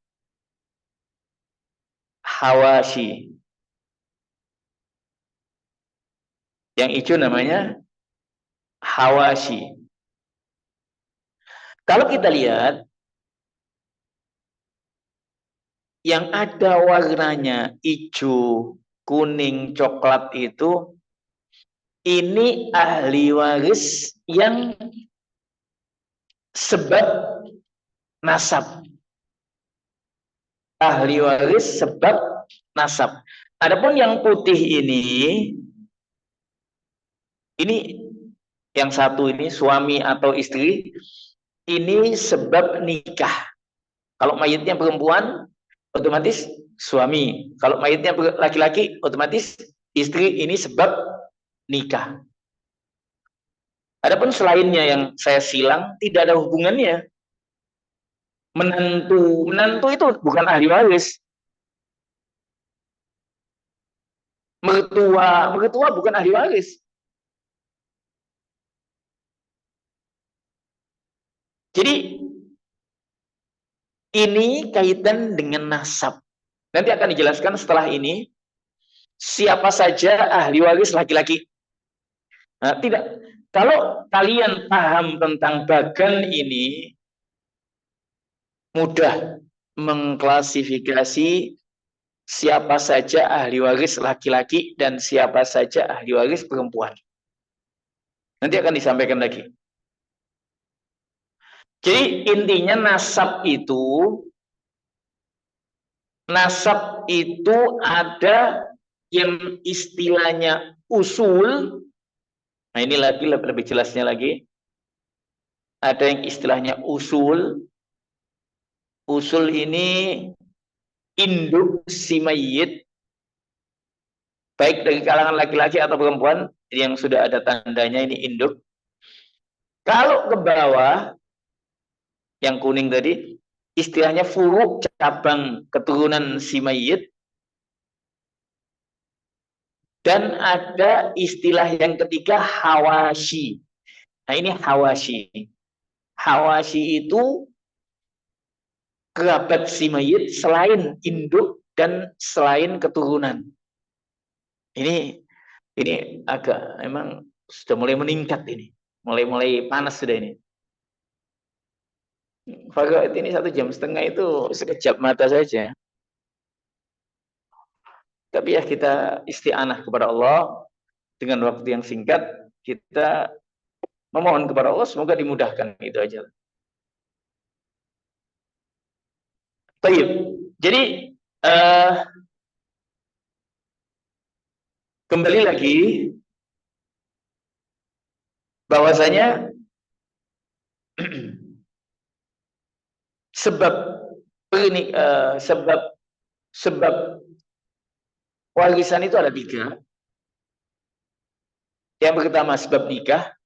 Hawashi. Yang hijau namanya hawashi. Kalau kita lihat yang ada warnanya hijau, kuning, coklat itu, ini ahli waris yang sebab nasab. Ahli waris sebab nasab. Adapun yang putih ini yang satu ini suami atau istri, ini sebab nikah. Kalau mayitnya perempuan, otomatis suami. Kalau mayitnya laki-laki, otomatis istri. Ini sebab nikah. Adapun selainnya yang saya silang, tidak ada hubungannya. Menantu itu bukan ahli waris. Mertua bukan ahli waris. Jadi ini kaitan dengan nasab. Nanti akan dijelaskan setelah ini siapa saja ahli waris laki-laki. Nah, tidak. Kalau kalian paham tentang bagan ini, mudah mengklasifikasi siapa saja ahli waris laki-laki dan siapa saja ahli waris perempuan. Nanti akan disampaikan lagi. Jadi intinya nasab itu ada yang istilahnya usul. Nah, ini lagi lebih jelasnya lagi. Ada yang istilahnya usul. Usul ini induk si mayit, baik dari kalangan laki-laki atau perempuan, yang sudah ada tandanya ini induk. Kalau ke bawah, yang kuning tadi, istilahnya furu, cabang keturunan si mayit. Dan ada istilah yang ketiga, hawashi. Nah, ini hawashi. Hawashi itu kerabat si mayit selain induk dan selain keturunan. Ini agak memang sudah mulai meningkat ini. Mulai panas sudah ini. Faraid ini 1,5 jam itu sekejap mata saja. Tapi ya kita isti'anah kepada Allah dengan waktu yang singkat, kita memohon kepada Allah semoga dimudahkan, itu aja. Baik. Jadi kembali lagi bahwasanya sebab ini sebab warisan itu ada 3. Yang pertama sebab nikah.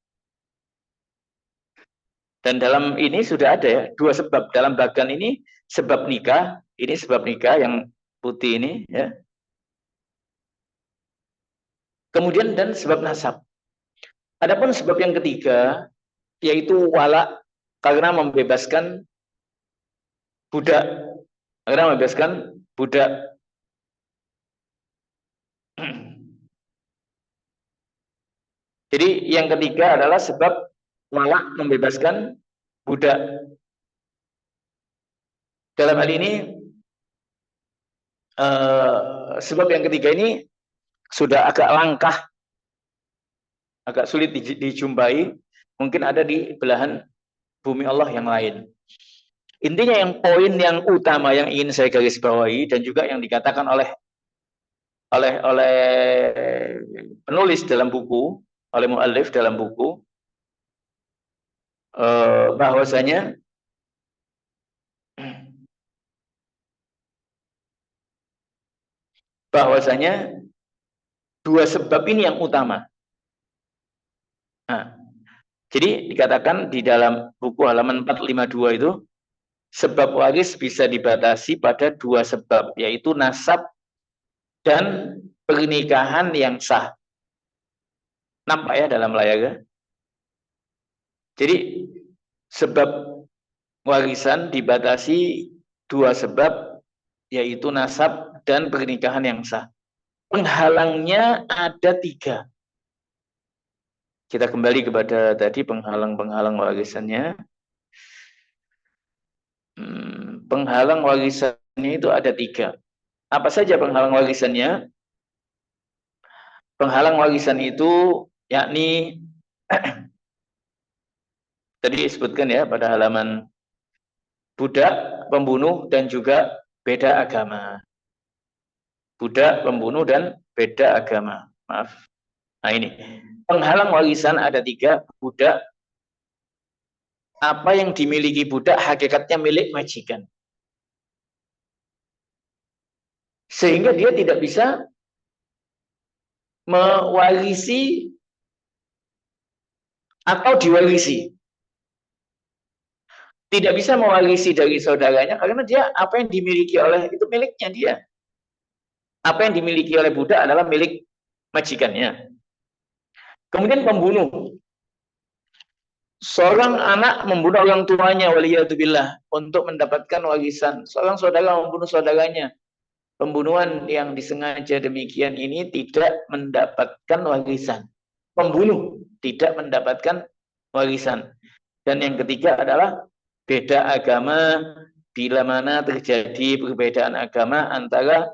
Dan dalam ini sudah ada ya 2 sebab dalam bagan ini, sebab nikah, ini sebab nikah yang putih ini ya. Kemudian dan sebab nasab. Adapun sebab yang ketiga yaitu wala, karena membebaskan budak. Karena membebaskan budak. Jadi yang ketiga adalah sebab wala, membebaskan budak. Dalam hal ini sebab yang ketiga ini sudah agak langkah, agak sulit dijumpai, mungkin ada di belahan bumi Allah yang lain. Intinya yang poin yang utama yang ingin saya garis bawahi dan juga yang dikatakan oleh penulis dalam buku, oleh muallif dalam buku, bahwasanya dua sebab ini yang utama. Nah, jadi dikatakan di dalam buku halaman 452 itu, sebab waris bisa dibatasi pada 2 sebab, yaitu nasab dan pernikahan yang sah. Nampak ya dalam layar. Jadi sebab warisan dibatasi 2 sebab, yaitu nasab dan pernikahan yang sah. Penghalangnya ada 3. Kita kembali kepada tadi penghalang-penghalang warisannya. Penghalang warisannya itu ada 3. Apa saja penghalang warisannya? Penghalang warisan itu yakni tadi disebutkan ya pada halaman budak, pembunuh, dan juga beda agama. Budak, pembunuh, dan beda agama. Maaf. Nah ini, penghalang warisan ada 3. Budak, apa yang dimiliki budak hakikatnya milik majikan. Sehingga dia tidak bisa mewarisi atau diwarisi. Tidak bisa mewarisi dari saudaranya karena dia apa yang dimiliki oleh itu miliknya dia. Apa yang dimiliki oleh budak adalah milik majikannya. Kemudian pembunuh. Seorang anak membunuh orang tuanya waliyadzubillah untuk mendapatkan warisan. Seorang saudara membunuh saudaranya. Pembunuhan yang disengaja demikian ini tidak mendapatkan warisan. Pembunuh tidak mendapatkan warisan. Dan yang ketiga adalah beda agama, bila mana terjadi perbedaan agama antara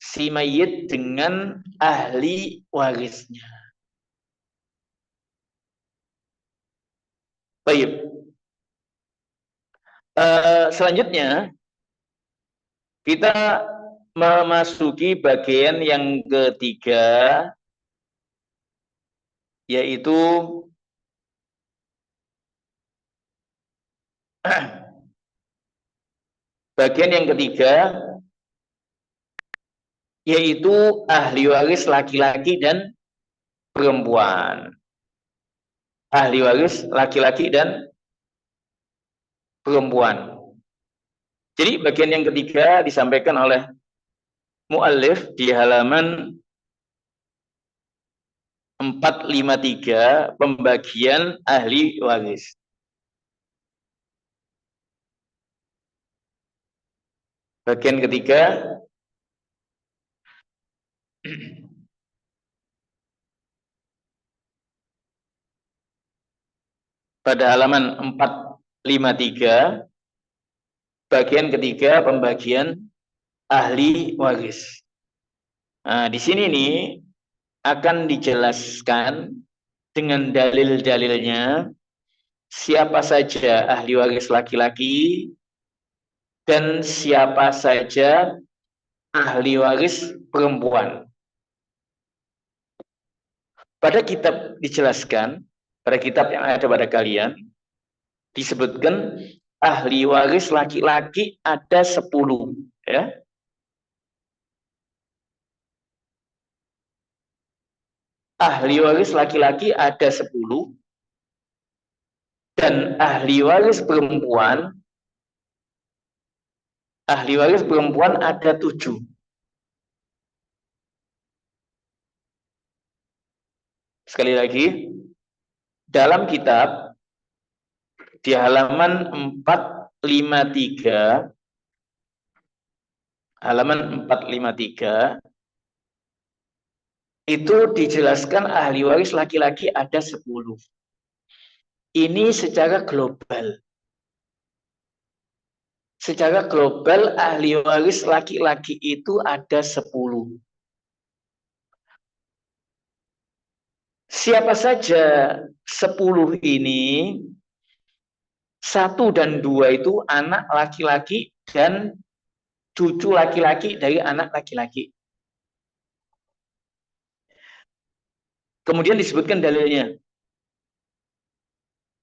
si mayit dengan ahli warisnya. Baik. Selanjutnya kita memasuki bagian yang ketiga, yaitu bagian yang ketiga, yaitu ahli waris laki-laki dan perempuan. Ahli waris laki-laki dan perempuan. Jadi bagian yang ketiga disampaikan oleh muallif di halaman 453, pembagian ahli waris. Bagian ketiga, pada halaman 453, bagian ketiga pembagian ahli waris. Nah, di sini nih akan dijelaskan dengan dalil-dalilnya siapa saja ahli waris laki-laki dan siapa saja ahli waris perempuan. Pada kitab dijelaskan, pada kitab yang ada pada kalian, disebutkan ahli waris laki-laki ada 10. Ya. Ahli waris laki-laki ada 10 dan ahli waris perempuan ada 7. Sekali lagi, dalam kitab di halaman 453, itu dijelaskan ahli waris laki-laki ada 10. Ini secara global. Secara global ahli waris laki-laki itu ada 10. Siapa saja 10 ini? 1 dan 2 itu anak laki-laki dan cucu laki-laki dari anak laki-laki. Kemudian disebutkan dalilnya.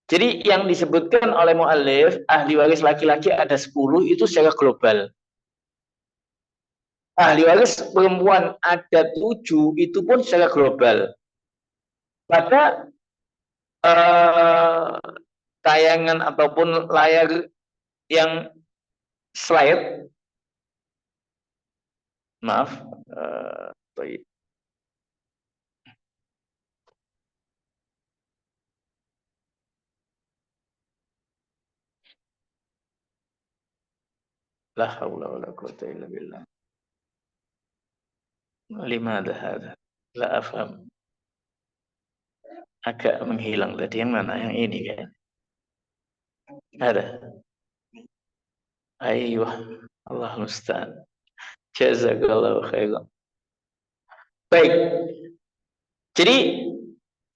Jadi yang disebutkan oleh muallif, ahli waris laki-laki ada 10 itu secara global. Ahli waris perempuan ada 7 itu pun secara global. Pada tayangan ataupun layar yang slide, maaf, la haula wala quwata illa billah. Limadha hadha? La afham. Agak menghilang tadi, yang mana? Yang ini kan? Ada. Aiyah, Allah musta'an. Jazakallahu khairan. Baik. Jadi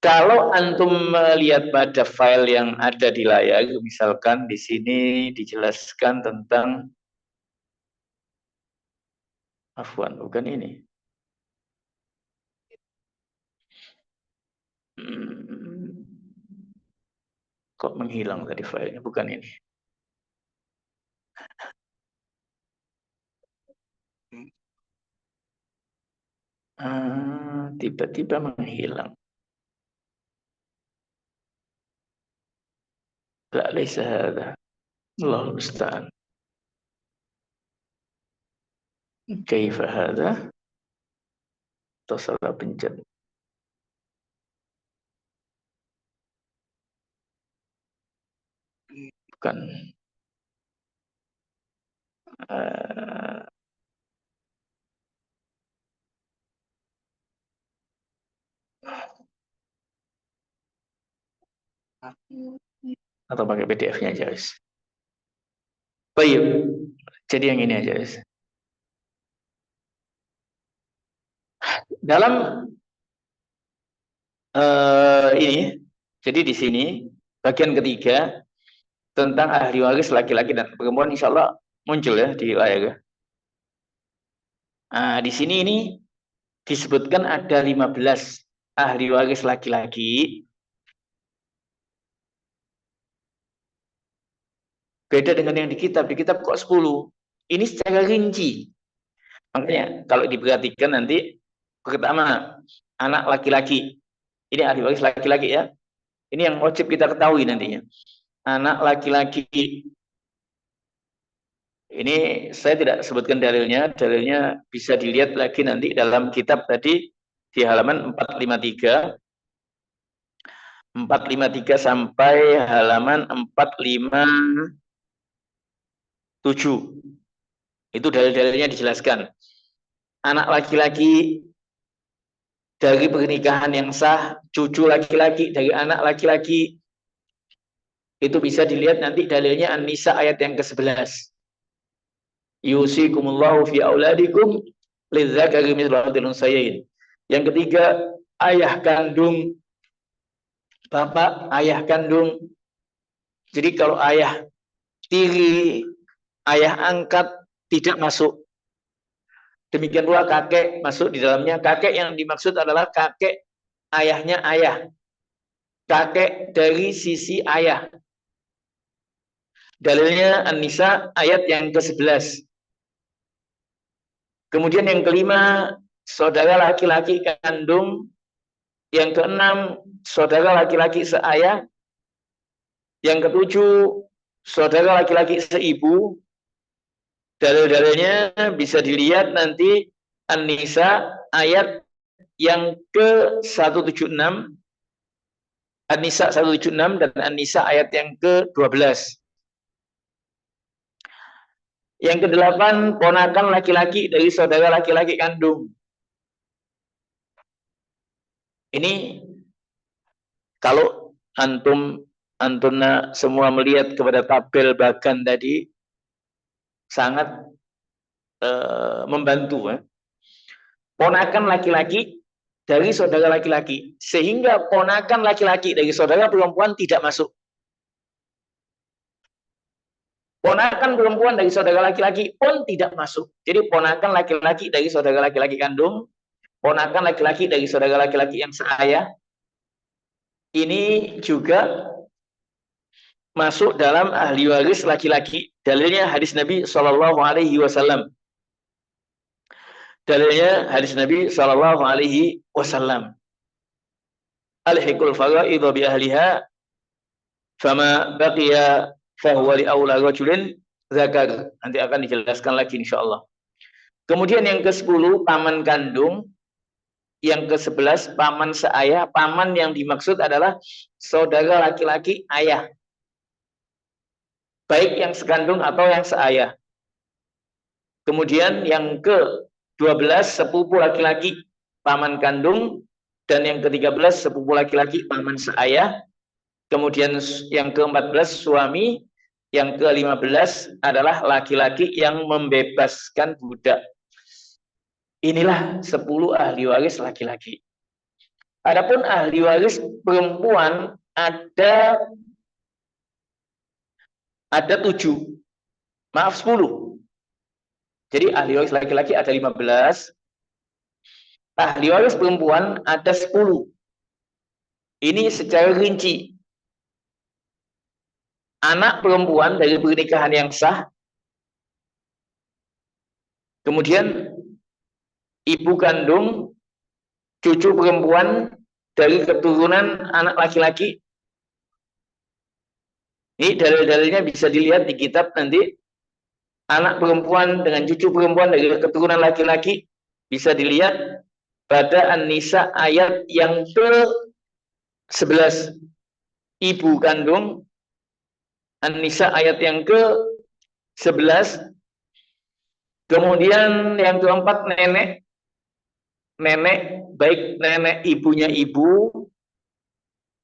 kalau antum melihat pada file yang ada di layar, misalkan di sini dijelaskan tentang afwan, bukan ini. Kok menghilang tadi filenya? Bukan ini. Tiba-tiba menghilang. La laisa hadha. Allahu musta'an. Kaifa hadha? Tersalah pencet. Bukan. Atau pakai PDF-nya aja, guys. Baik. Jadi yang ini aja, guys. Dalam ini, jadi di sini bagian ketiga tentang ahli waris laki-laki dan perempuan, insya Allah muncul ya di layar. Di sini ini disebutkan ada 15 ahli waris laki-laki. Beda dengan yang di kitab kok 10. Ini secara rinci. Makanya kalau diperhatikan nanti pertama anak laki-laki. Ini ahli waris laki-laki ya. Ini yang wajib kita ketahui nantinya. Anak laki-laki. Ini saya tidak sebutkan dalilnya. Dalilnya bisa dilihat lagi nanti dalam kitab tadi di halaman 453. 453 sampai halaman 457. Itu dalil-dalilnya dijelaskan. Anak laki-laki dari pernikahan yang sah, cucu laki-laki dari anak laki-laki, itu bisa dilihat nanti dalilnya An-Nisa ayat yang ke-11. Yusikumullahu fi auladikum lidzakari mithlu hadzal unsayain. Yang ketiga, ayah kandung, bapak, ayah kandung. Jadi kalau ayah tiri, ayah angkat tidak masuk. Demikian pula kakek masuk di dalamnya. Kakek yang dimaksud adalah kakek ayahnya ayah. Kakek dari sisi ayah. Dalilnya An-Nisa ayat yang ke-11. Kemudian yang kelima, saudara laki-laki kandung. Yang keenam, saudara laki-laki seayah. Yang ketujuh, saudara laki-laki seibu. Dalil-dalilnya bisa dilihat nanti An-Nisa ayat yang ke-176, An-Nisa 176 dan An-Nisa ayat yang ke-12. Yang ke-8, ponakan laki-laki dari saudara laki-laki kandung. Ini kalau antuna semua melihat kepada tabel bagan tadi, sangat membantu. Ponakan laki-laki dari saudara laki-laki, sehingga ponakan laki-laki dari saudara perempuan tidak masuk. Ponakan perempuan dari saudara laki-laki pun tidak masuk. Jadi ponakan laki-laki dari saudara laki-laki kandung, ponakan laki-laki dari saudara laki-laki yang seayah, ini juga masuk dalam ahli waris laki-laki. Dalilnya hadis Nabi Shallallahu Alaihi Wasallam. Dalilnya hadis Nabi Shallallahu Alaihi Wasallam. Al-hikul faraidhu bi ahliha, fama baqiya fahuwa li aula rajulin zakar. Nanti akan dijelaskan lagi insyaallah. Kemudian yang ke-10 paman kandung, yang ke-11 paman seayah. Paman yang dimaksud adalah saudara laki-laki ayah, baik yang sekandung atau yang seayah. Kemudian yang ke-12 sepupu laki-laki paman kandung, dan yang ke-13 sepupu laki-laki paman seayah. Kemudian yang ke-14 suami, Yang ke-15 adalah laki-laki yang membebaskan budak. Inilah 10 ahli waris laki-laki. Adapun ahli waris perempuan ada 7. Maaf, 10. Jadi ahli waris laki-laki ada 15. Ahli waris perempuan ada 10. Ini secara rinci. Anak perempuan dari pernikahan yang sah, kemudian ibu kandung, cucu perempuan dari keturunan anak laki-laki. Ini dalil-dalilnya bisa dilihat di kitab nanti. Anak perempuan dengan cucu perempuan dari keturunan laki-laki bisa dilihat pada An-Nisa ayat yang ke-11. Ibu kandung, An-Nisa ayat yang ke-11. Kemudian yang keempat nenek. Nenek, baik nenek ibunya ibu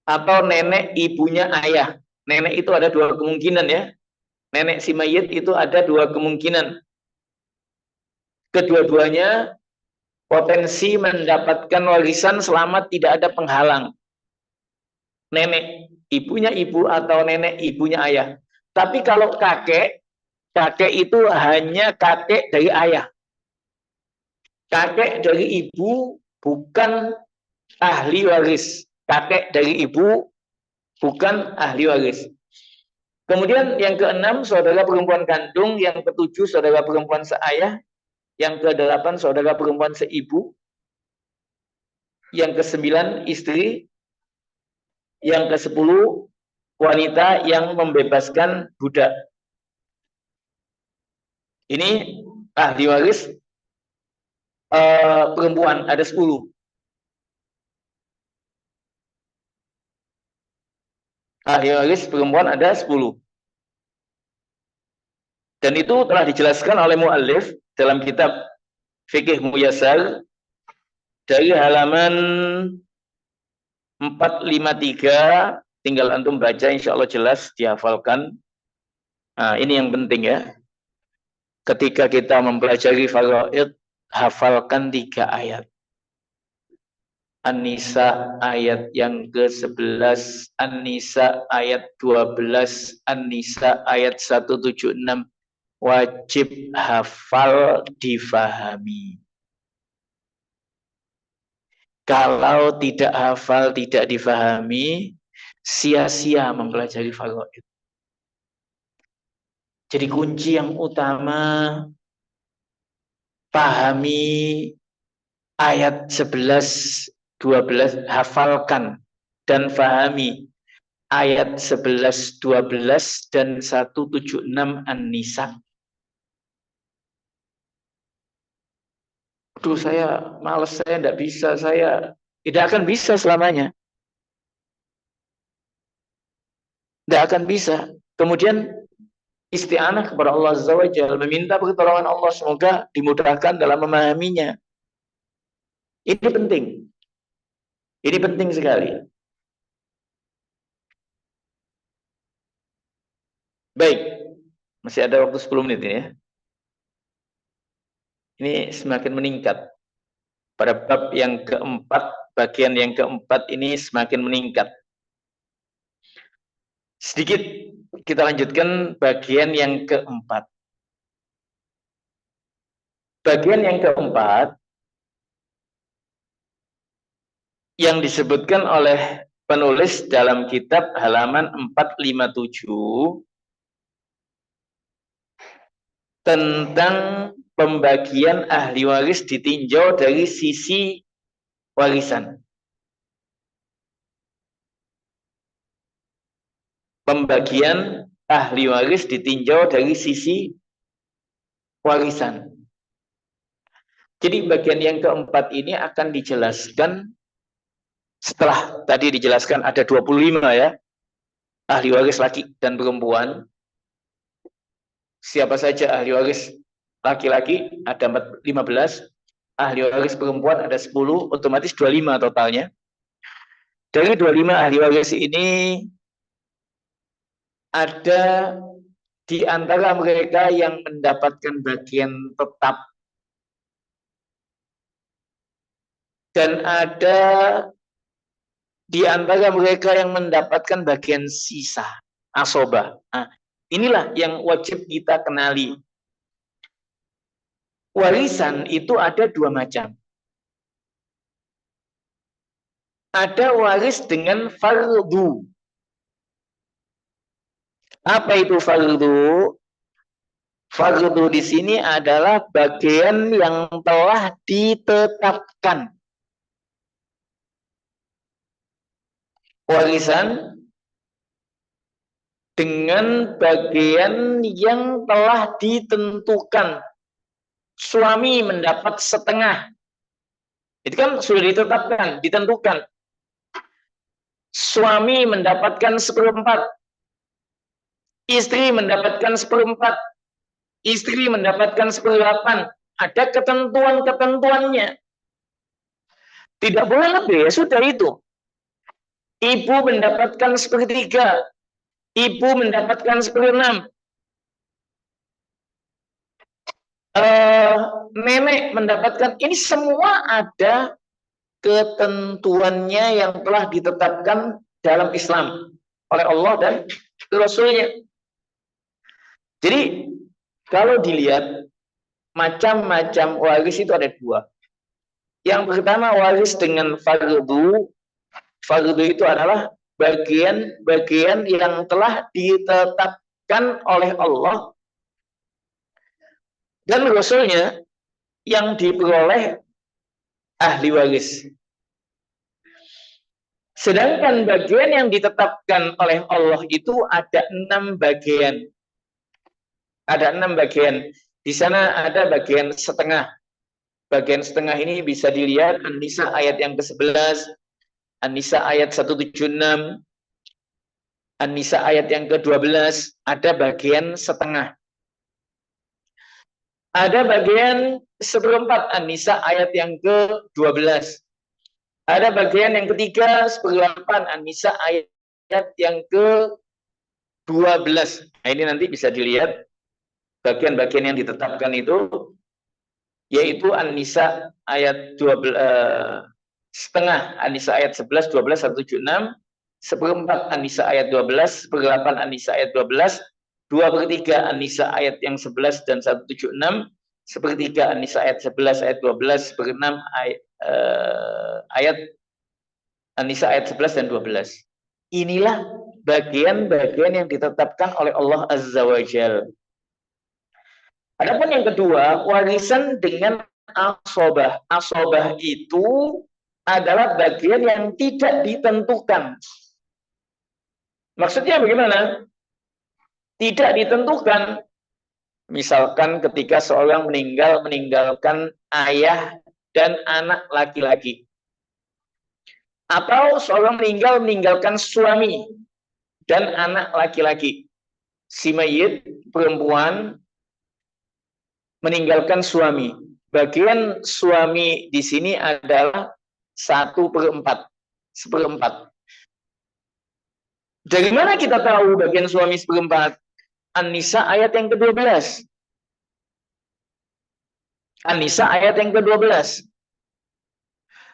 atau nenek ibunya ayah. Nenek itu ada 2 kemungkinan ya. Nenek si mayit itu ada 2 kemungkinan. Kedua-duanya potensi mendapatkan warisan selama tidak ada penghalang. Nenek ibunya ibu atau nenek ibunya ayah. Tapi kalau kakek itu hanya kakek dari ayah. Kakek dari ibu bukan ahli waris. Kakek dari ibu bukan ahli waris. Kemudian yang ke-6 saudara perempuan kandung, yang ke-7 saudara perempuan seayah, yang ke-8 saudara perempuan seibu, yang ke-9 istri, yang ke-10 wanita yang membebaskan budak. Ini ahli waris perempuan ada 10. Ahli waris perempuan ada 10. Dan itu telah dijelaskan oleh muallif dalam kitab Fikih Muyassar dari halaman 453, tinggal antum baca, insya Allah jelas dihafalkan. Nah, ini yang penting ya. Ketika kita mempelajari faraid, hafalkan 3 ayat. An-Nisa ayat yang ke-11, An-Nisa ayat 12, An-Nisa ayat 176. Wajib hafal, difahami. Kalau tidak hafal, tidak difahami, sia-sia mempelajari faraid. Jadi kunci yang utama, pahami ayat 11, 12, hafalkan dan fahami ayat 11, 12, dan 176 An-Nisa. Aduh, saya malas, saya tidak bisa, saya tidak akan bisa selamanya. Tidak akan bisa. Kemudian isti'anah kepada Allah Azza wa Jalla, meminta pertolongan Allah, semoga dimudahkan dalam memahaminya. Ini penting. Ini penting sekali. Baik, masih ada waktu 10 menit ini ya. Ini semakin meningkat. Pada bab yang keempat, bagian yang keempat ini semakin meningkat. Sedikit kita lanjutkan bagian yang keempat. Bagian yang keempat yang disebutkan oleh penulis dalam kitab halaman 457 tentang pembagian ahli waris ditinjau dari sisi warisan. Pembagian ahli waris ditinjau dari sisi warisan. Jadi bagian yang keempat ini akan dijelaskan setelah tadi dijelaskan ada 25 ya, ahli waris laki dan perempuan. Siapa saja ahli waris laki-laki ada 15, ahli waris perempuan ada 10, otomatis 25 totalnya. Dari 25 ahli waris ini ada di antara mereka yang mendapatkan bagian tetap, dan ada di antara mereka yang mendapatkan bagian sisa, asobah. Nah, inilah yang wajib kita kenali. Warisan itu ada dua macam. Ada waris dengan fardu. Apa itu fardu? Fardu di sini adalah bagian yang telah ditetapkan. Warisan dengan bagian yang telah ditentukan. Suami mendapat setengah. Itu kan sudah ditetapkan, ditentukan. Suami mendapatkan seperempat. Istri mendapatkan seperempat. Istri mendapatkan seperdelapan. Ada ketentuan-ketentuannya. Tidak boleh lebih, ya sudah itu. Ibu mendapatkan sepertiga. Ibu mendapatkan seperenam. Nenek mendapatkan, ini semua ada ketentuannya yang telah ditetapkan dalam Islam oleh Allah dan Rasulnya. Jadi kalau dilihat macam-macam waris itu ada dua. Yang pertama waris dengan fardu. Fardu itu adalah bagian-bagian yang telah ditetapkan oleh Allah dan Rasulnya yang diperoleh ahli waris. Sedangkan bagian yang ditetapkan oleh Allah itu ada 6 bagian. Ada 6 bagian. Di sana ada bagian setengah. Bagian setengah ini bisa dilihat An-Nisa ayat yang ke-11, An-Nisa ayat 176, An-Nisa ayat yang ke-12, ada bagian setengah. Ada bagian seperempat, An-Nisa ayat yang ke-12. Ada bagian yang ketiga, seperdelapan, An-Nisa ayat yang ke-12. Nah, ini nanti bisa dilihat bagian-bagian yang ditetapkan itu, yaitu An-Nisa ayat 12, setengah, An-Nisa ayat 11, 12, 176, seperempat An-Nisa ayat 12, seperdelapan An-Nisa ayat 12, 2/3 An-Nisa ayat yang 11 dan 176, sepertiga An-Nisa ayat 11, ayat 12, seperenam ayat An-Nisa ayat 11 dan 12. Inilah bagian-bagian yang ditetapkan oleh Allah Azza wa Jalla. Adapun yang kedua, warisan dengan asobah. Asobah itu adalah bagian yang tidak ditentukan. Maksudnya bagaimana? Tidak ditentukan. Misalkan ketika seorang meninggalkan ayah dan anak laki-laki. Atau seorang meninggalkan suami dan anak laki-laki. Si mayit perempuan meninggalkan suami. Bagian suami di sini adalah 1/4. Seperempat. Dari mana kita tahu bagian suami seperempat? An-Nisa ayat yang ke-12. An-Nisa ayat yang ke-12.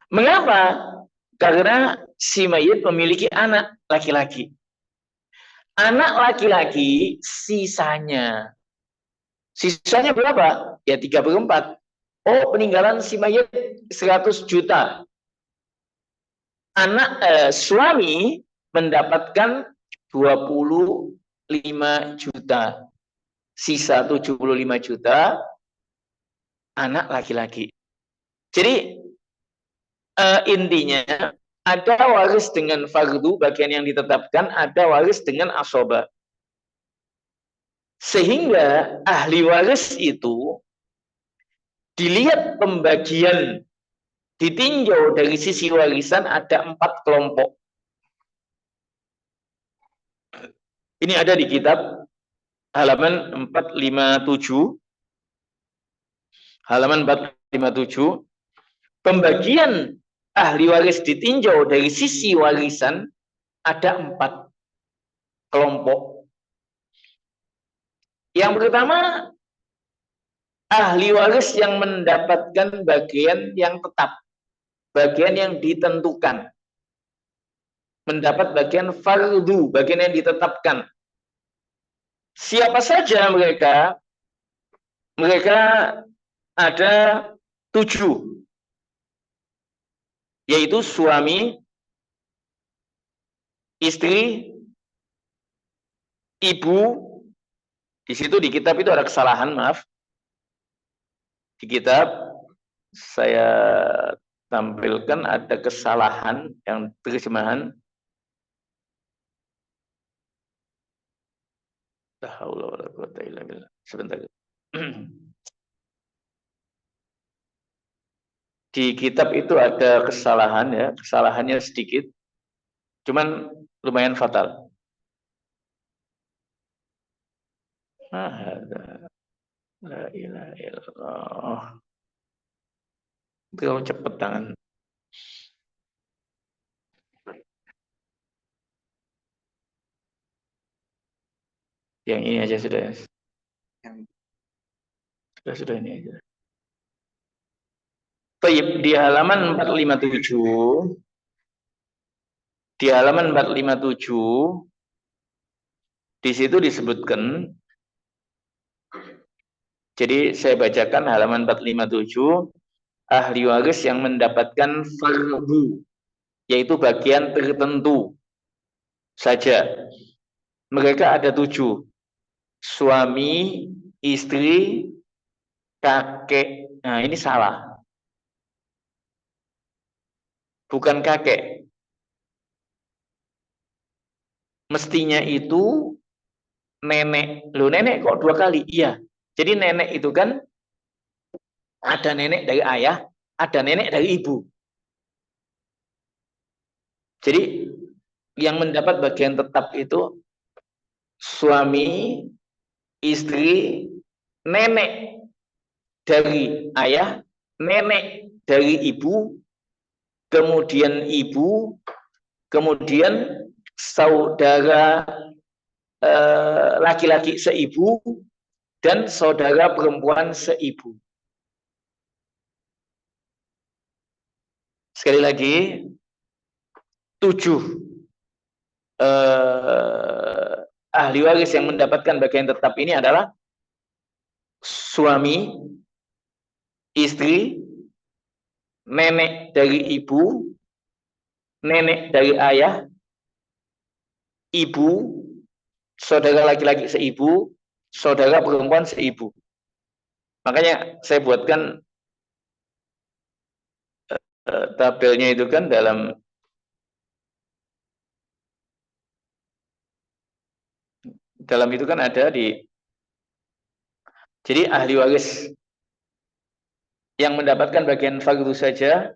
Mengapa? Karena si mayit memiliki anak laki-laki. Anak laki-laki sisanya. Sisanya berapa? Ya 3/4. Oh, peninggalan si mayit 100 juta. Suami mendapatkan 25 juta. Sisa 75 juta anak laki-laki. Jadi intinya ada waris dengan fardu, bagian yang ditetapkan, ada waris dengan asobah. Sehingga ahli waris itu dilihat pembagian, ditinjau dari sisi warisan ada 4 kelompok. Ini ada di kitab halaman 457. Halaman 457. Pembagian ahli waris ditinjau dari sisi warisan ada 4 kelompok. Yang pertama, ahli waris yang mendapatkan bagian yang tetap, bagian yang ditentukan, mendapat bagian fardu, bagian yang ditetapkan. Siapa saja mereka? Mereka ada 7, yaitu suami, istri, ibu. Di situ di kitab itu ada kesalahan, maaf. Di kitab saya tampilkan ada kesalahan yang terjemahan. Sebentar. Di kitab itu ada kesalahan ya, kesalahannya sedikit, cuman lumayan fatal. La ilaha illallah. Terlalu cepat tangan. Yang ini aja sudah. Sudah ini aja. Baik, di halaman 457. Di halaman 457 di situ disebutkan. Jadi saya bacakan halaman 457, ahli waris yang mendapatkan fardu, yaitu bagian tertentu saja. Mereka ada 7. Suami, istri, kakek. Nah, ini salah. Bukan kakek. Mestinya itu nenek. Loh, nenek kok 2 kali? Iya. Jadi nenek itu kan ada nenek dari ayah, ada nenek dari ibu. Jadi yang mendapat bagian tetap itu suami, istri, nenek dari ayah, nenek dari ibu, kemudian ibu, kemudian saudara laki-laki seibu, dan saudara perempuan seibu. Sekali lagi, 7 ahli waris yang mendapatkan bagian tetap ini adalah suami, istri, nenek dari ibu, nenek dari ayah, ibu, saudara laki-laki seibu, saudara perempuan seibu. Makanya saya buatkan tabelnya itu kan dalam itu kan ada di. Jadi ahli waris yang mendapatkan bagian fardu saja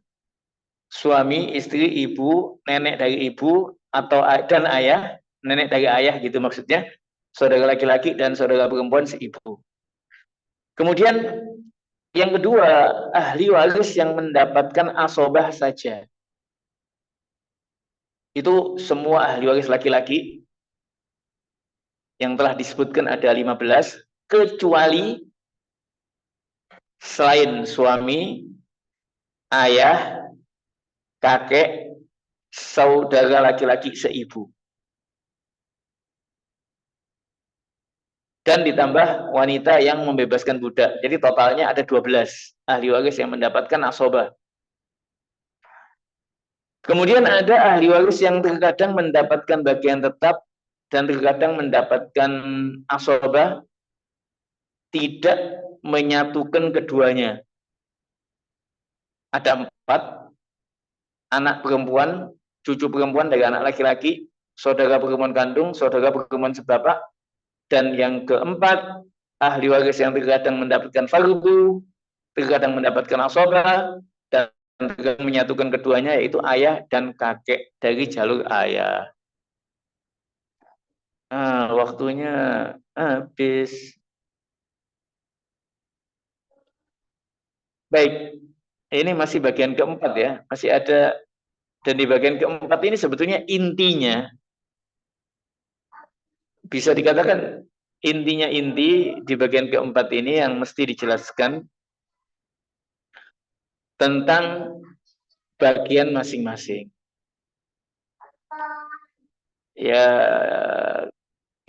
suami, istri, ibu, nenek dari ibu atau dan ayah, nenek dari ayah gitu maksudnya, saudara laki-laki dan saudara perempuan seibu. Kemudian yang kedua, ahli waris yang mendapatkan asobah saja. Itu semua ahli waris laki-laki yang telah disebutkan ada 15, kecuali selain suami, ayah, kakek, saudara laki-laki seibu. Dan ditambah wanita yang membebaskan budak. Jadi totalnya ada 12 ahli waris yang mendapatkan asobah. Kemudian ada ahli waris yang terkadang mendapatkan bagian tetap dan terkadang mendapatkan asobah, tidak menyatukan keduanya. Ada 4, anak perempuan, cucu perempuan dari anak laki-laki, saudara perempuan kandung, saudara perempuan sebapak, dan yang keempat, ahli waris yang terkadang mendapatkan fardu, terkadang mendapatkan asobah, dan terkadang menyatukan keduanya, yaitu ayah dan kakek dari jalur ayah. Waktunya habis. Baik, ini masih bagian keempat ya, masih ada. Dan di bagian keempat ini sebetulnya intinya bisa dikatakan inti di bagian keempat ini yang mesti dijelaskan tentang bagian masing-masing. Ya,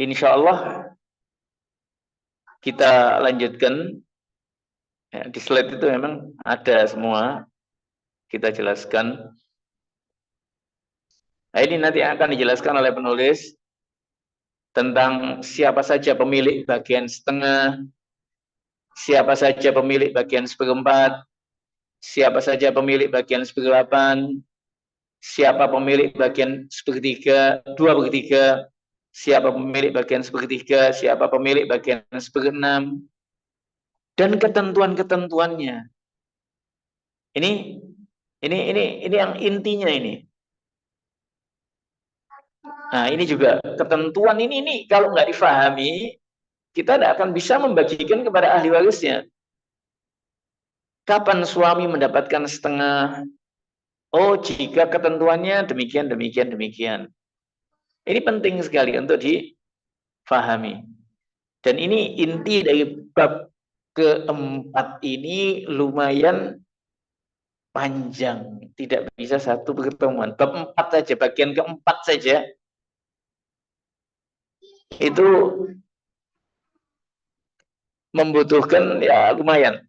insya Allah kita lanjutkan. Ya, di slide itu memang ada semua, kita jelaskan. Nah, ini nanti akan dijelaskan oleh penulis tentang siapa saja pemilik bagian setengah, siapa saja pemilik bagian seperempat, siapa saja pemilik bagian seperdelapan, siapa pemilik bagian sepertiga, 2/3, siapa pemilik bagian sepertiga, siapa pemilik bagian seperenam, dan ketentuan-ketentuannya. Ini yang intinya ini. Nah, ini juga ketentuan ini kalau nggak difahami, kita tidak akan bisa membagikan kepada ahli warisnya. Kapan suami mendapatkan setengah? Oh, jika ketentuannya demikian, demikian, demikian. Ini penting sekali untuk difahami. Dan ini inti dari bab keempat ini lumayan panjang. Tidak bisa satu pertemuan. Bab 4 saja, bagian keempat saja. Itu membutuhkan ya lumayan.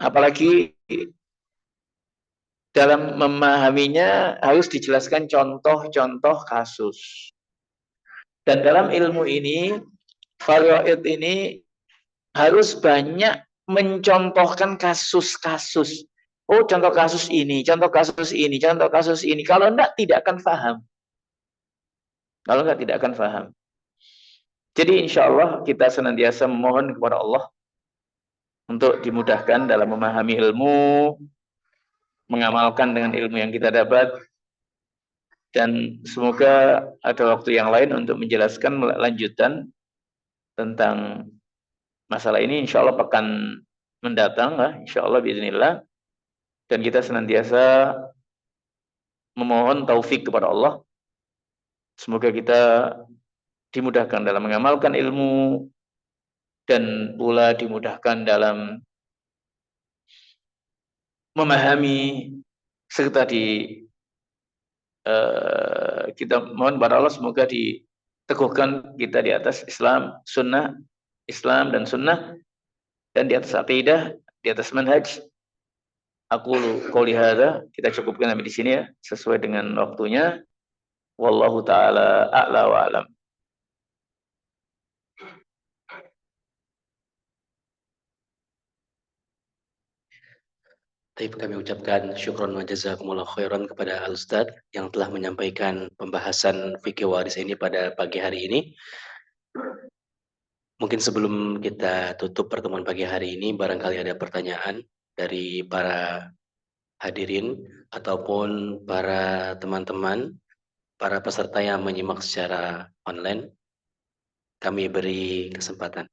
Apalagi dalam memahaminya harus dijelaskan contoh-contoh kasus. Dan dalam ilmu ini, faraid ini harus banyak mencontohkan kasus-kasus. Oh, contoh kasus ini, contoh kasus ini, contoh kasus ini. Kalau enggak, tidak akan paham. Kalau enggak, tidak akan paham. Jadi insya Allah kita senantiasa memohon kepada Allah untuk dimudahkan dalam memahami ilmu, mengamalkan dengan ilmu yang kita dapat, dan semoga ada waktu yang lain untuk menjelaskan lanjutan tentang masalah ini. Insya Allah pekan mendatang lah, insya Allah bismillah. Dan kita senantiasa memohon taufik kepada Allah. Semoga kita dimudahkan dalam mengamalkan ilmu dan pula dimudahkan dalam memahami serta kita mohon kepada Allah semoga diteguhkan kita di atas Islam dan sunnah, dan di atas aqidah, di atas manhaj. Aku qouli hadza, kita cukupkan sampai di sini ya, sesuai dengan waktunya. Wallahu taala a'la wa alam. Baik, kami ucapkan syukron wa jazakumullah khairan kepada Al-Ustaz yang telah menyampaikan pembahasan fikih waris ini pada pagi hari ini. Mungkin sebelum kita tutup pertemuan pagi hari ini, barangkali ada pertanyaan dari para hadirin ataupun para teman-teman, para peserta yang menyimak secara online. Kami beri kesempatan.